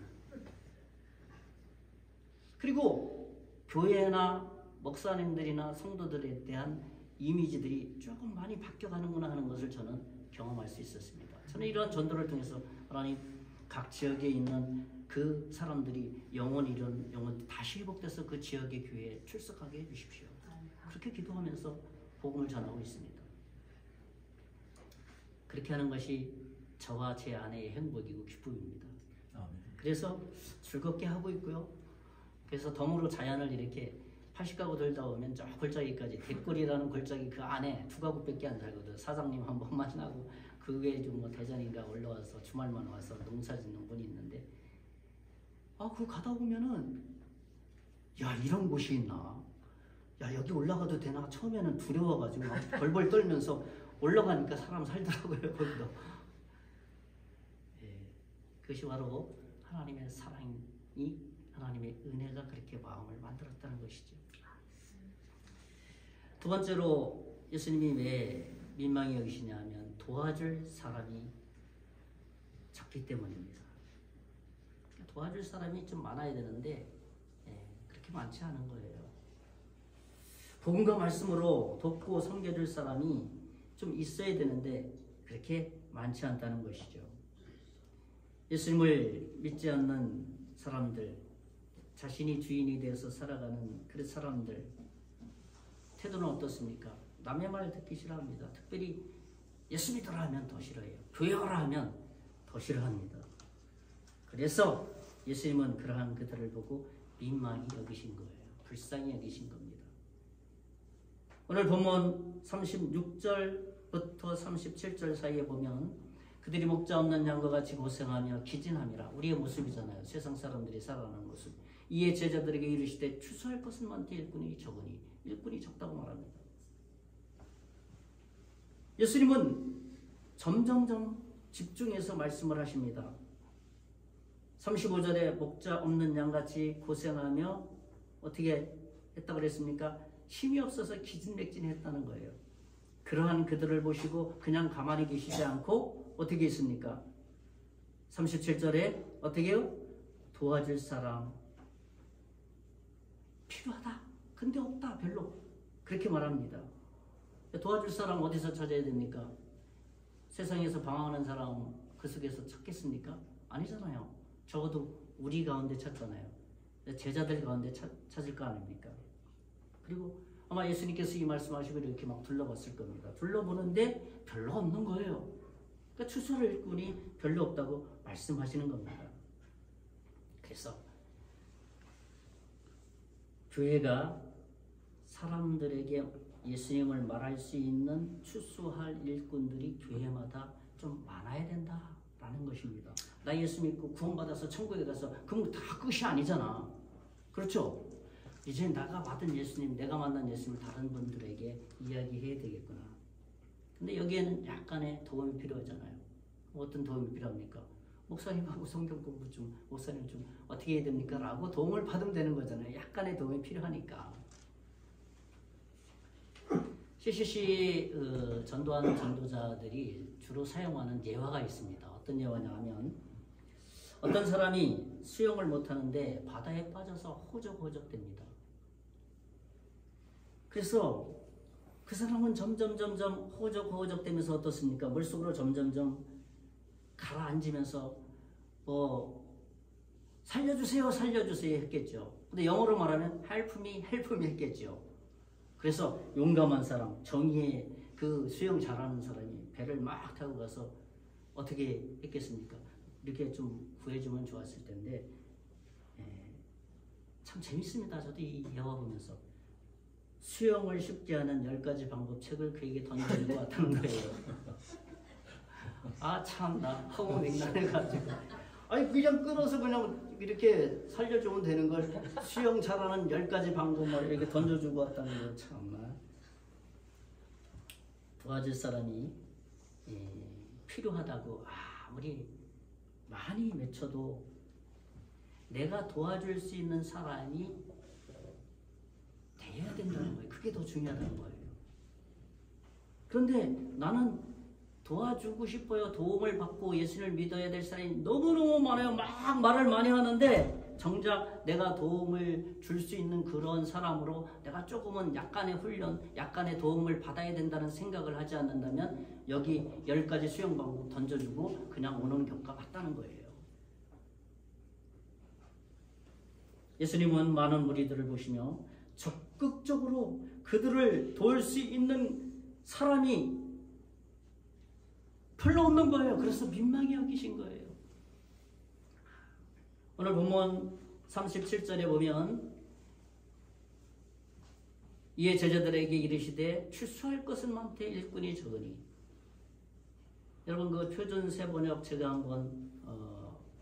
Speaker 6: 그리고 교회나 목사님들이나 성도들에 대한 이미지들이 조금 많이 바뀌어가는구나 하는 것을 저는 경험할 수 있었습니다. 저는 이러한 전도를 통해서 하나님 각 지역에 있는 그 사람들이 영혼 다시 회복돼서 그 지역의 교회에 출석하게 해주십시오. 그렇게 기도하면서 복음을 전하고 있습니다. 그렇게 하는 것이 저와 제 아내의 행복이고 기쁨입니다.
Speaker 1: 아멘.
Speaker 6: 그래서 즐겁게 하고 있고요. 그래서 덤으로 자연을 이렇게 80가구 돌다 오면 저 골짜기까지 대골이라는 골짜기 그 안에 2가구밖에 안 살거든. 사장님 한 번 만나고 그 외에 좀 뭐 대전인가 올라와서 주말만 와서 농사 짓는 분이 있는데 그거 가다 보면은 야 이런 곳이 있나? 야 여기 올라가도 되나? 처음에는 두려워가지고 막 벌벌 떨면서 올라가니까 사람 살더라고요 거기도. 예, 그것이 바로 하나님의 사랑이 하나님의 은혜가 그렇게 마음을 만들었다는 것이죠. 두 번째로 예수님이 왜 민망히 여기시냐 하면 도와줄 사람이 적기 때문입니다. 도와줄 사람이 좀 많아야 되는데 그렇게 많지 않은 거예요. 복음과 말씀으로 돕고 섬겨줄 사람이 좀 있어야 되는데 그렇게 많지 않다는 것이죠. 예수님을 믿지 않는 사람들, 자신이 주인이 되어서 살아가는 그런 사람들 태도는 어떻습니까? 남의 말 듣기 싫어합니다. 특별히 예수 믿으라 하면 더 싫어해요. 교회 가라 하면 더 싫어합니다. 그래서 예수님은 그러한 그들을 보고 민망히 여기신 거예요. 불쌍히 여기신 겁니다. 오늘 본문 36절부터 37절 사이에 보면 그들이 목자 없는 양과 같이 고생하며 기진함이라 우리의 모습이잖아요. 세상 사람들이 살아가는 모습. 이에 제자들에게 이르시되 추수할 것은 많되 일꾼이 적으니 일꾼이 적다고 말합니다. 예수님은 점점점 집중해서 말씀을 하십니다. 35절에 목자 없는 양같이 고생하며 어떻게 했다고 그랬습니까? 힘이 없어서 기진맥진했다는 거예요. 그러한 그들을 보시고 그냥 가만히 계시지 않고 어떻게 했습니까? 37절에 어떻게 해요? 도와줄 사람 필요하다. 근데 없다. 별로. 그렇게 말합니다. 도와줄 사람 어디서 찾아야 됩니까? 세상에서 방황하는 사람 그 속에서 찾겠습니까? 아니잖아요. 적어도 우리 가운데 찾잖아요. 제자들 가운데 찾을 거 아닙니까? 그리고 아마 예수님께서 이 말씀하시고 이렇게 막 둘러봤을 겁니다. 둘러보는데 별로 없는 거예요. 그러니까 추수할 일꾼이 별로 없다고 말씀하시는 겁니다. 그래서 교회가 사람들에게 예수님을 말할 수 있는 추수할 일꾼들이 교회마다 좀 많아야 된다라는 것입니다. 나 예수 믿고 구원받아서 천국에 가서 그럼 다 끝이 아니잖아. 그렇죠? 이제 내가 받은 예수님, 내가 만난 예수님을 다른 분들에게 이야기해야 되겠구나. 근데 여기에는 약간의 도움이 필요하잖아요. 어떤 도움이 필요합니까? 목사님하고 성경 공부 좀, 목사님 좀 어떻게 해야 됩니까? 라고 도움을 받으면 되는 거잖아요. 약간의 도움이 필요하니까. CCC 전도하는 전도자들이 주로 사용하는 예화가 있습니다. 어떤 예화냐 하면 어떤 사람이 수영을 못하는데 바다에 빠져서 호적호적 됩니다. 그래서 그 사람은 점점 호적호적 되면서 어떻습니까? 물속으로 점점 가라앉으면서 살려주세요 했겠죠. 근데 영어로 말하면 help me 했겠죠. 그래서 용감한 사람, 정의의 그 수영 잘하는 사람이 배를 막 타고 가서 어떻게 했겠습니까? 이렇게 좀 구해주면 좋았을 텐데 참 재밌습니다. 저도 이 영화 보면서 수영을 쉽게 하는 10가지 방법 책을 그에게 던져주고 왔다는 거예요. 아 참 나 허무 맹랑해가지고 아니 그냥 끌어서 그냥 이렇게 살려주면 되는 걸 수영 잘하는 10가지 방법을 이렇게 던져주고 왔다는 거 참나. 도와줄 사람이 필요하다고 아무리 많이 외쳐도 내가 도와줄 수 있는 사람이 되어야 된다는 거예요. 그게 더 중요하다는 거예요. 그런데 나는 도와주고 싶어요. 도움을 받고 예수님을 믿어야 될 사람이 너무너무 많아요. 막 말을 많이 하는데 정작 내가 도움을 줄 수 있는 그런 사람으로 내가 조금은 약간의 훈련, 약간의 도움을 받아야 된다는 생각을 하지 않는다면 여기 10가지 수영 방법 던져주고 그냥 오는 경우가 맞다는 거예요. 예수님은 많은 무리들을 보시며 적극적으로 그들을 도울 수 있는 사람이 별로 없는 거예요. 그래서 민망히 여기신 거예요. 오늘 본문 37절에 보면 이에 제자들에게 이르시되 출소할 것은 많되 일꾼이 적으니. 여러분 그 표준세 번역 제가 한번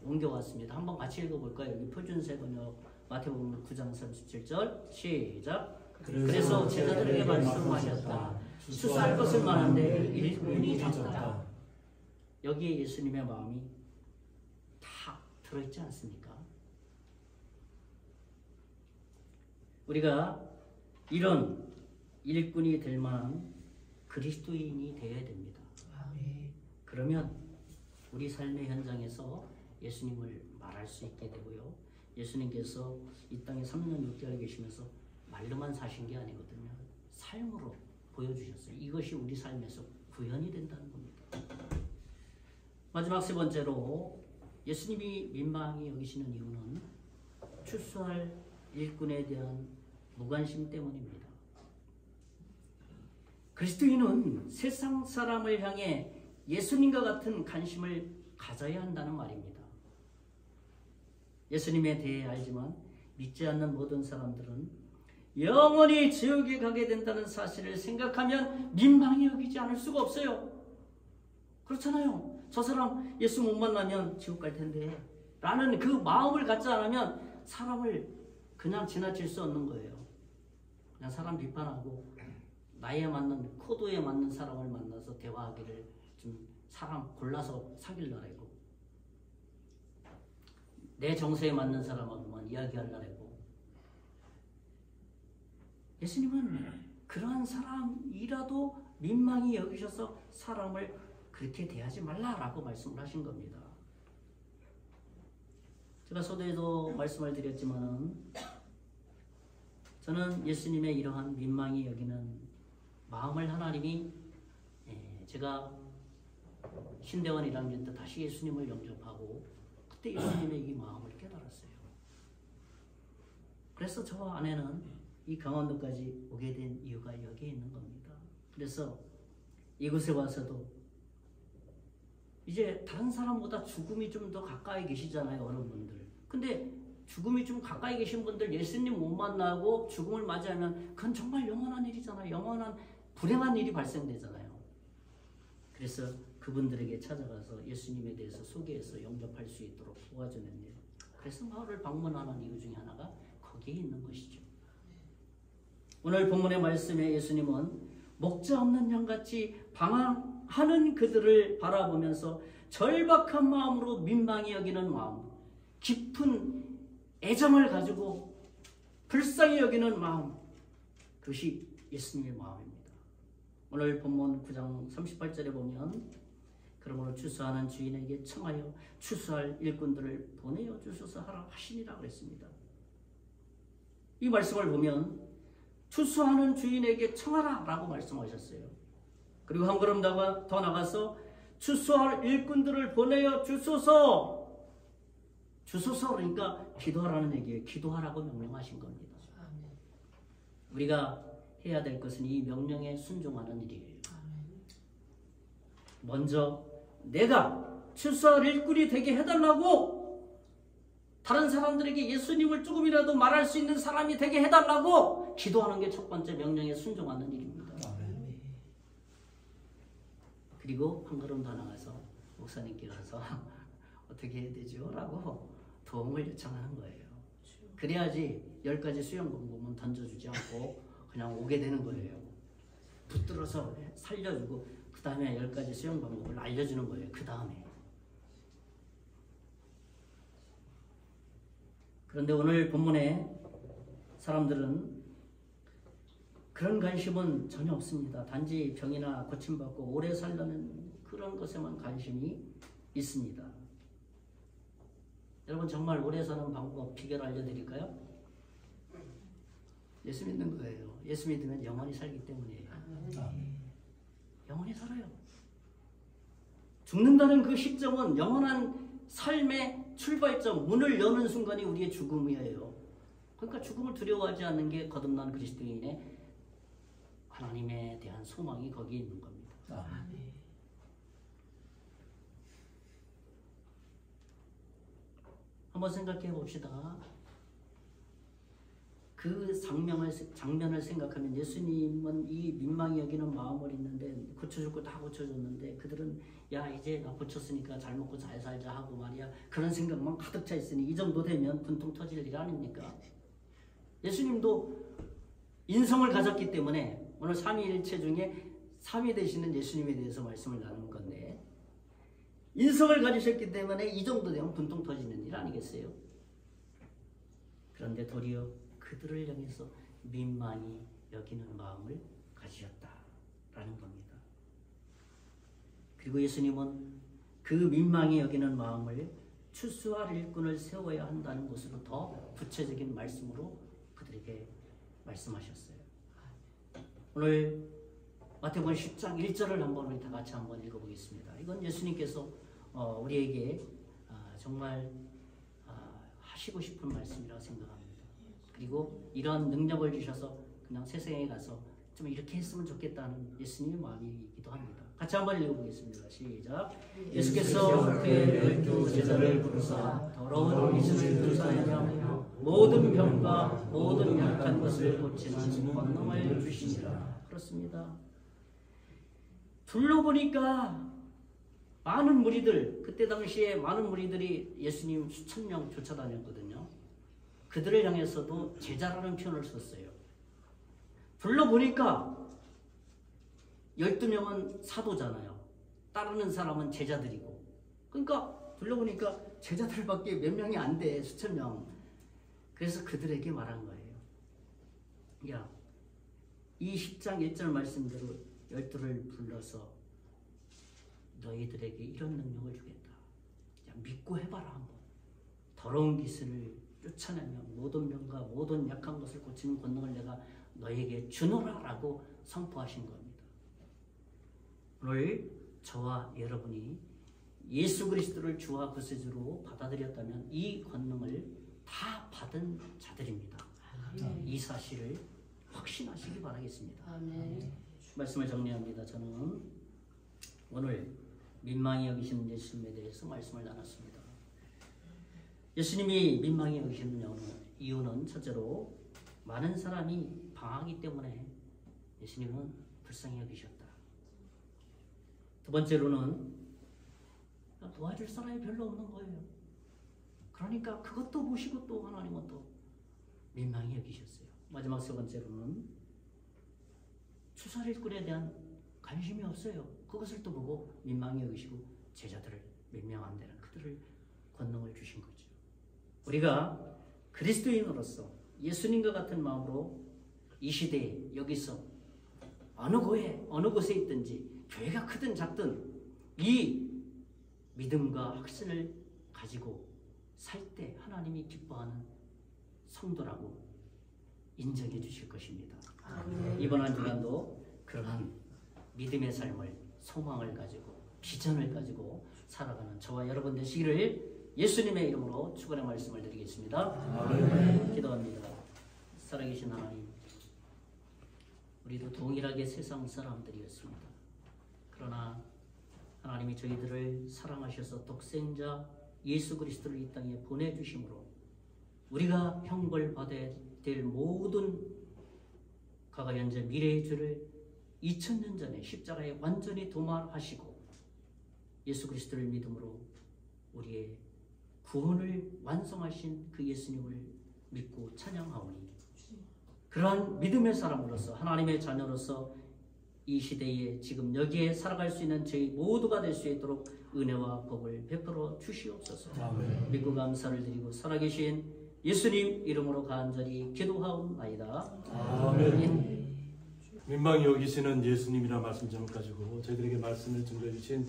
Speaker 6: 옮겨왔습니다. 한번 같이 읽어볼까요? 여기 표준세 번역 마태복음 9장 37절 시작. 그래서 제자들에게 말씀하셨다. 출소할 것은 많은데 일꾼이 적다. 여기에 예수님의 마음이 다 들어있지 않습니까? 우리가 이런 일꾼이 될 만한 그리스도인이 되어야 됩니다. 그러면 우리 삶의 현장에서 예수님을 말할 수 있게 되고요. 예수님께서 이 땅에 3년 6개월 계시면서 말로만 사신 게 아니거든요. 삶으로 보여주셨어요. 이것이 우리 삶에서 구현이 된다는 겁니다. 마지막 세 번째로 예수님이 민망히 여기시는 이유는 출소할 일꾼에 대한 무관심 때문입니다. 그리스도인은 세상 사람을 향해 예수님과 같은 관심을 가져야 한다는 말입니다. 예수님에 대해 알지만 믿지 않는 모든 사람들은 영원히 지옥에 가게 된다는 사실을 생각하면 민망히 여기지 않을 수가 없어요. 그렇잖아요. 저 사람 예수 못 만나면 지옥 갈 텐데 라는 그 마음을 갖지 않으면 사람을 그냥 지나칠 수 없는 거예요. 그냥 사람 비판하고 나이에 맞는 코드에 맞는 사람을 만나서 대화하기를 좀 사람 골라서 사귈라고 내 정서에 맞는 사람하고만 이야기하려고. 예수님은 그러한 사람이라도 민망히 여기셔서 사람을 그렇게 대하지 말라라고 말씀을 하신 겁니다. 제가 서두에도 말씀을 드렸지만은 저는 예수님의 이러한 민망히 여기는 마음을 하나님이 제가 신대원 1학년 때 다시 예수님을 영접하고 그때 예수님의 이 마음을 깨달았어요. 그래서 저와 아내는 이 강원도까지 오게 된 이유가 여기에 있는 겁니다. 그래서 이곳에 와서도 이제 다른 사람보다 죽음이 좀 더 가까이 계시잖아요, 어른분들. 근데 죽음이 좀 가까이 계신 분들 예수님 못 만나고 죽음을 맞이하면 그건 정말 영원한 일이잖아요. 영원한 불행한 일이 발생되잖아요. 그래서 그분들에게 찾아가서 예수님에 대해서 소개해서 영접할 수 있도록 도와주는 일. 그래서 마을을 방문하는 이유 중에 하나가 거기에 있는 것이죠. 오늘 본문의 말씀에 예수님은 목자 없는 양같이 방황하는 그들을 바라보면서 절박한 마음으로 민망히 여기는 마음, 깊은 애정을 가지고 불쌍히 여기는 마음, 그것이 예수님의 마음입니다. 오늘 본문 9장 38절에 보면 그러므로 추수하는 주인에게 청하여 추수할 일꾼들을 보내어 주소서 하라 하시니라 그랬습니다. 이 말씀을 보면 추수하는 주인에게 청하라 라고 말씀하셨어요. 그리고 한 걸음 더 나가서 추수할 일꾼들을 보내어 주소서. 주소서 그러니까 기도하라는 얘기예요. 기도하라고 명령하신 겁니다. 우리가 해야 될 것은 이 명령에 순종하는 일이에요. 먼저 내가 추수할 일꾼이 되게 해달라고, 다른 사람들에게 예수님을 조금이라도 말할 수 있는 사람이 되게 해달라고 기도하는 게 첫 번째 명령에 순종하는 일입니다. 그리고 한 걸음 더 나가서 목사님께 가서 어떻게 해야 되죠? 라고 도움을 요청하는 거예요. 그래야지 10가지 수영 방법은 던져주지 않고 그냥 오게 되는 거예요. 붙들어서 살려주고 그 다음에 10가지 수영 방법을 알려주는 거예요. 그 다음에. 그런데 오늘 본문에 사람들은 그런 관심은 전혀 없습니다. 단지 병이나 고침받고 오래 살려는 그런 것에만 관심이 있습니다. 여러분 정말 오래 사는 방법 비결 알려드릴까요? 예수 믿는 거예요. 예수 믿으면 영원히 살기 때문이에요. 영원히 살아요. 죽는다는 그 시점은 영원한 삶의 출발점, 문을 여는 순간이 우리의 죽음이에요. 그러니까 죽음을 두려워하지 않는 게 거듭난 그리스도인의 하나님에 대한 소망이 거기에 있는 겁니다. 한번 생각해 봅시다. 그 장면을 생각하면 예수님은 이 민망히 여기는 마음을 있는데 고쳐줄 거 다 고쳐줬는데 그들은 야 이제 나 고쳤으니까 잘 먹고 잘 살자 하고 말이야 그런 생각만 가득 차 있으니 이 정도 되면 분통 터질 일 아닙니까? 예수님도 인성을 가졌기 때문에 오늘 삼위일체 중에 3위 되시는 예수님에 대해서 말씀을 나눈 건데 인성을 가지셨기 때문에 이 정도 되면 분통 터지는 일 아니겠어요? 그런데 도리어 그들을 향해서 민망히 여기는 마음을 가지셨다라는 겁니다. 그리고 예수님은 그 민망히 여기는 마음을 추수할 일꾼을 세워야 한다는 것으로 더 구체적인 말씀으로 그들에게 말씀하셨어요. 오늘 마태복음 10장 1절을 한번 우리 다 같이 한번 읽어보겠습니다. 이건 예수님께서 우리에게 정말 하시고 싶은 말씀이라고 생각합니다. 그리고 이런 능력을 주셔서 그냥 세상에 가서 좀 이렇게 했으면 좋겠다는 예수님의 마음이기도 합니다. 같이 한번 읽어보겠습니다. 시작. 예수께서 그의 12 제자를 부르사 더러운 이슬을 두사하며 모든 병과 모든 약한 것을 고치는 권능을 주시니라. 그렇습니다. 둘러보니까 많은 무리들, 그때 당시에 많은 무리들이 예수님 수천 명 쫓아다녔거든요. 그들을 향해서도 제자라는 표현을 썼어요. 둘러보니까 12명은 사도잖아요. 따르는 사람은 제자들이고. 그러니까 둘러보니까 제자들밖에 몇 명이 안 돼, 수천 명. 그래서 그들에게 말한 거예요. 야, 이 10장 1절 말씀대로 12를 불러서 너희들에게 이런 능력을 주겠다. 야, 믿고 해봐라 한번. 더러운 기술을 쫓아내며 모든 병과 모든 약한 것을 고치는 권능을 내가 너에게 주노라 라고 선포하신 겁니다. 오늘 저와 여러분이 예수 그리스도를 주와 구세주로 받아들였다면 이 권능을 다 받은 자들입니다. 이 사실을 확신하시기 바라겠습니다.
Speaker 5: 아멘.
Speaker 6: 말씀을 정리합니다. 저는 오늘 민망히 여기시는 예수님에 대해서 말씀을 나눴습니다. 예수님이 민망히 여기시는 이유는 첫째로 많은 사람이 방하기 때문에 예수님은 불쌍히 여기셨다. 두 번째로는 도와줄 사람이 별로 없는 거예요. 그러니까 그것도 보시고 또 하나님은 또 민망히 여기셨어요. 마지막 세 번째로는 추수할일꾼에 대한 관심이 없어요. 그것을 또 보고 민망히 여기시고 제자들을 몇 명 안 되는 그들을 권능을 주신 거죠. 우리가 그리스도인으로서 예수님과 같은 마음으로 이 시대에 여기서 어느 곳에 있든지 교회가 크든 작든 이 믿음과 확신을 가지고 살 때 하나님이 기뻐하는 성도라고 인정해 주실 것입니다.
Speaker 5: 아멘.
Speaker 6: 이번 한 주간도 그러한 믿음의 삶을 소망을 가지고 비전을 가지고 살아가는 저와 여러분 되시기를 예수님의 이름으로 축원의 말씀을 드리겠습니다.
Speaker 5: 아멘.
Speaker 6: 기도합니다. 살아계신 하나님, 우리도 동일하게 세상 사람들이었습니다. 그러나 하나님이 저희들을 사랑하셔서 독생자 예수 그리스도를 이 땅에 보내주심으로 우리가 형벌 받아야 될 모든 과거 현재 미래의 죄를 2000년 전에 십자가에 완전히 도말하시고 예수 그리스도를 믿음으로 우리의 구원을 완성하신 그 예수님을 믿고 찬양하오니 그러한 믿음의 사람으로서 하나님의 자녀로서 이 시대에 지금 여기에 살아갈 수 있는 저희 모두가 될 수 있도록 은혜와 복을 베풀어 주시옵소서.
Speaker 1: 아멘.
Speaker 6: 믿고 감사를 드리고 살아계신 예수님 이름으로 간절히 기도하옵나이다.
Speaker 1: 아멘. 민망히 여기시는 예수님이라는 말씀 제목 가지고 저희들에게 말씀을 증거해 주신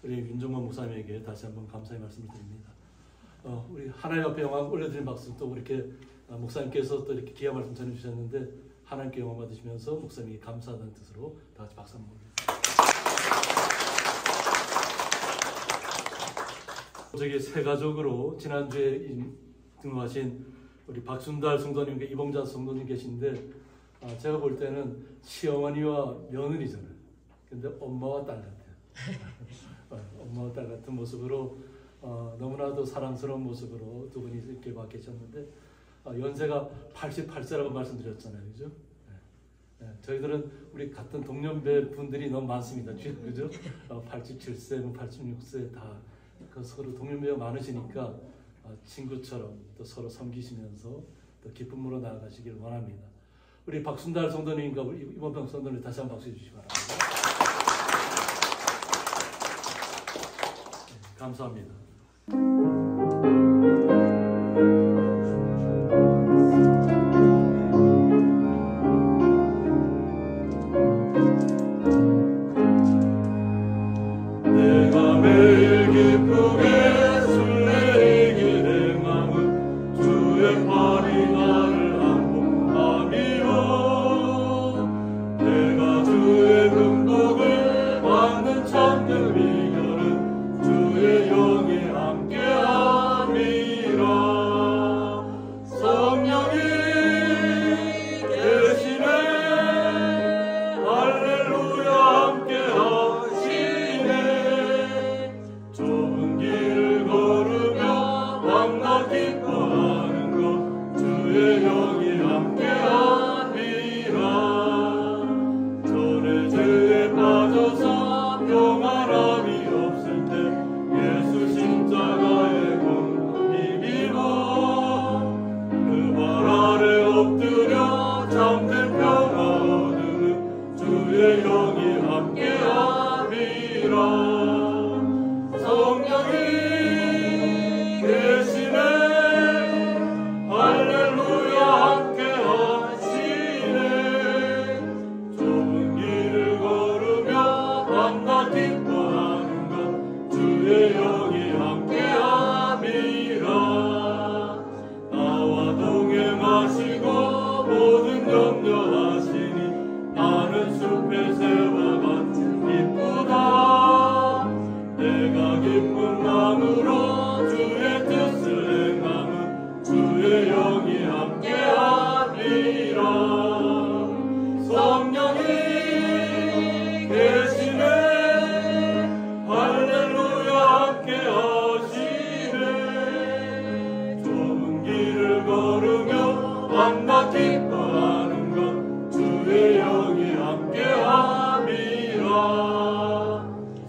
Speaker 1: 우리 윤정만 목사님에게 다시 한번 감사의 말씀을 드립니다. 우리 하나님 앞에 영광 올려드린 박수 또 이렇게 목사님께서 또 이렇게 귀한 말씀 전해주셨는데 하나님께 영광 받으시면서 목사님에게 감사하다는 뜻으로 다 같이 박수 한번 올립니다. 저기 세 가족으로 지난주에 등록하신 우리 박순달 성도님과 이봉자 성도님 계신데 제가 볼 때는 시어머니와 며느리잖아요. 근데 엄마와 딸 같아요. 엄마와 딸 같은 모습으로 너무나도 사랑스러운 모습으로 두 분이 이렇게 와 계셨는데 연세가 88세라고 말씀드렸잖아요, 그죠? 저희들은 우리 같은 동년배 분들이 너무 많습니다, 그죠? 87세, 86세 다 서로 동년배가 많으시니까 친구처럼 또 서로 섬기시면서 또 기쁨으로 나아가시길 원합니다. 우리 박순달 성도님과 이범평 성도님 다시 한번 박수 주시기 바랍니다. 네, 감사합니다.
Speaker 2: 내가 매일 기쁘게 술래이기 내 맘은 주의 팔이 나를 안봉함이요 내가 주의 금복을 받는 참된 비결은 주의 영이 함께함이라 성령이 계시네 할렐루야 함께하시네 좁은 길을 걸으며 왕과 기뻐하는 것 주의 영이 함께함이라 전에 죄에 빠져서 평안함이 없을 때 예수 십자가의 공로 비비고 그 발 아래 엎드려 참된 평화 얻으는 주의 영이 함께함이라 성령이 계시네 할렐루야 함께하시네 좁은 길을 걸으며 밤낮 기뻐하는 것 주의 영이 함께함이라 나와 동행하시고 모든 염려하시니 나는 숲의 새와 같이 기쁘다 내가 기쁜 마음으로 주의 뜻을 행함은 주의 영이 함께함이라 성령이 계시네 할렐루야 함께하시네 좁은 길을 걸으며 밤낮 기뻐하는 것 주의 영이 함께함이라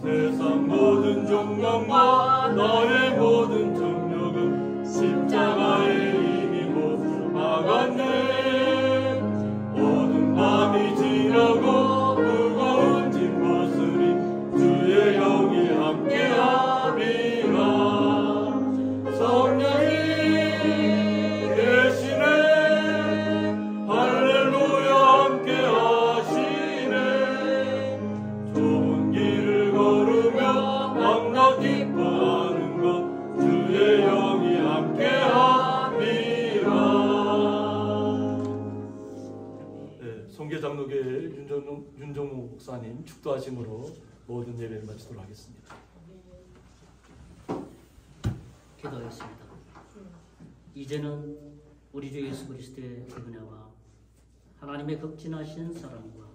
Speaker 2: 세상 모든 종명과 너의 모든 정력은 십자가에 이미 모두 막았네 어두운 밤이 지나고 무거운 짐 벗으니 주의 영이 함께함이라 성령이 계시네 할렐루야 함께하시네 좁은 길을 걸으며 밤낮 기뻐하는 것 주의 영이 함께함이라
Speaker 1: 네, 송계장로교 윤정무 목사님 축도하심으로 모든 예배를 마치도록 하겠습니다.
Speaker 6: 기도하겠습니다. 이제는 우리 주 예수 그리스도의 은혜와 하나님의 극진하신 사랑과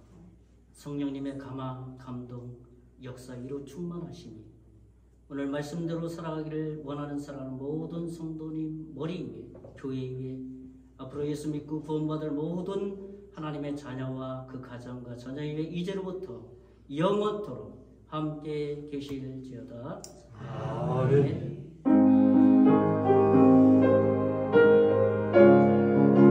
Speaker 6: 성령님의 감화, 감동, 역사 위로 충만하시니 오늘 말씀대로 살아가기를 원하는 사랑하는 모든 성도님 머리 위에, 교회 위에 앞으로 예수 믿고 구원받을 모든 하나님의 자녀와 그 가정과 자녀 위에 이제로부터 영원토록 함께 계실지어다.
Speaker 1: 아멘.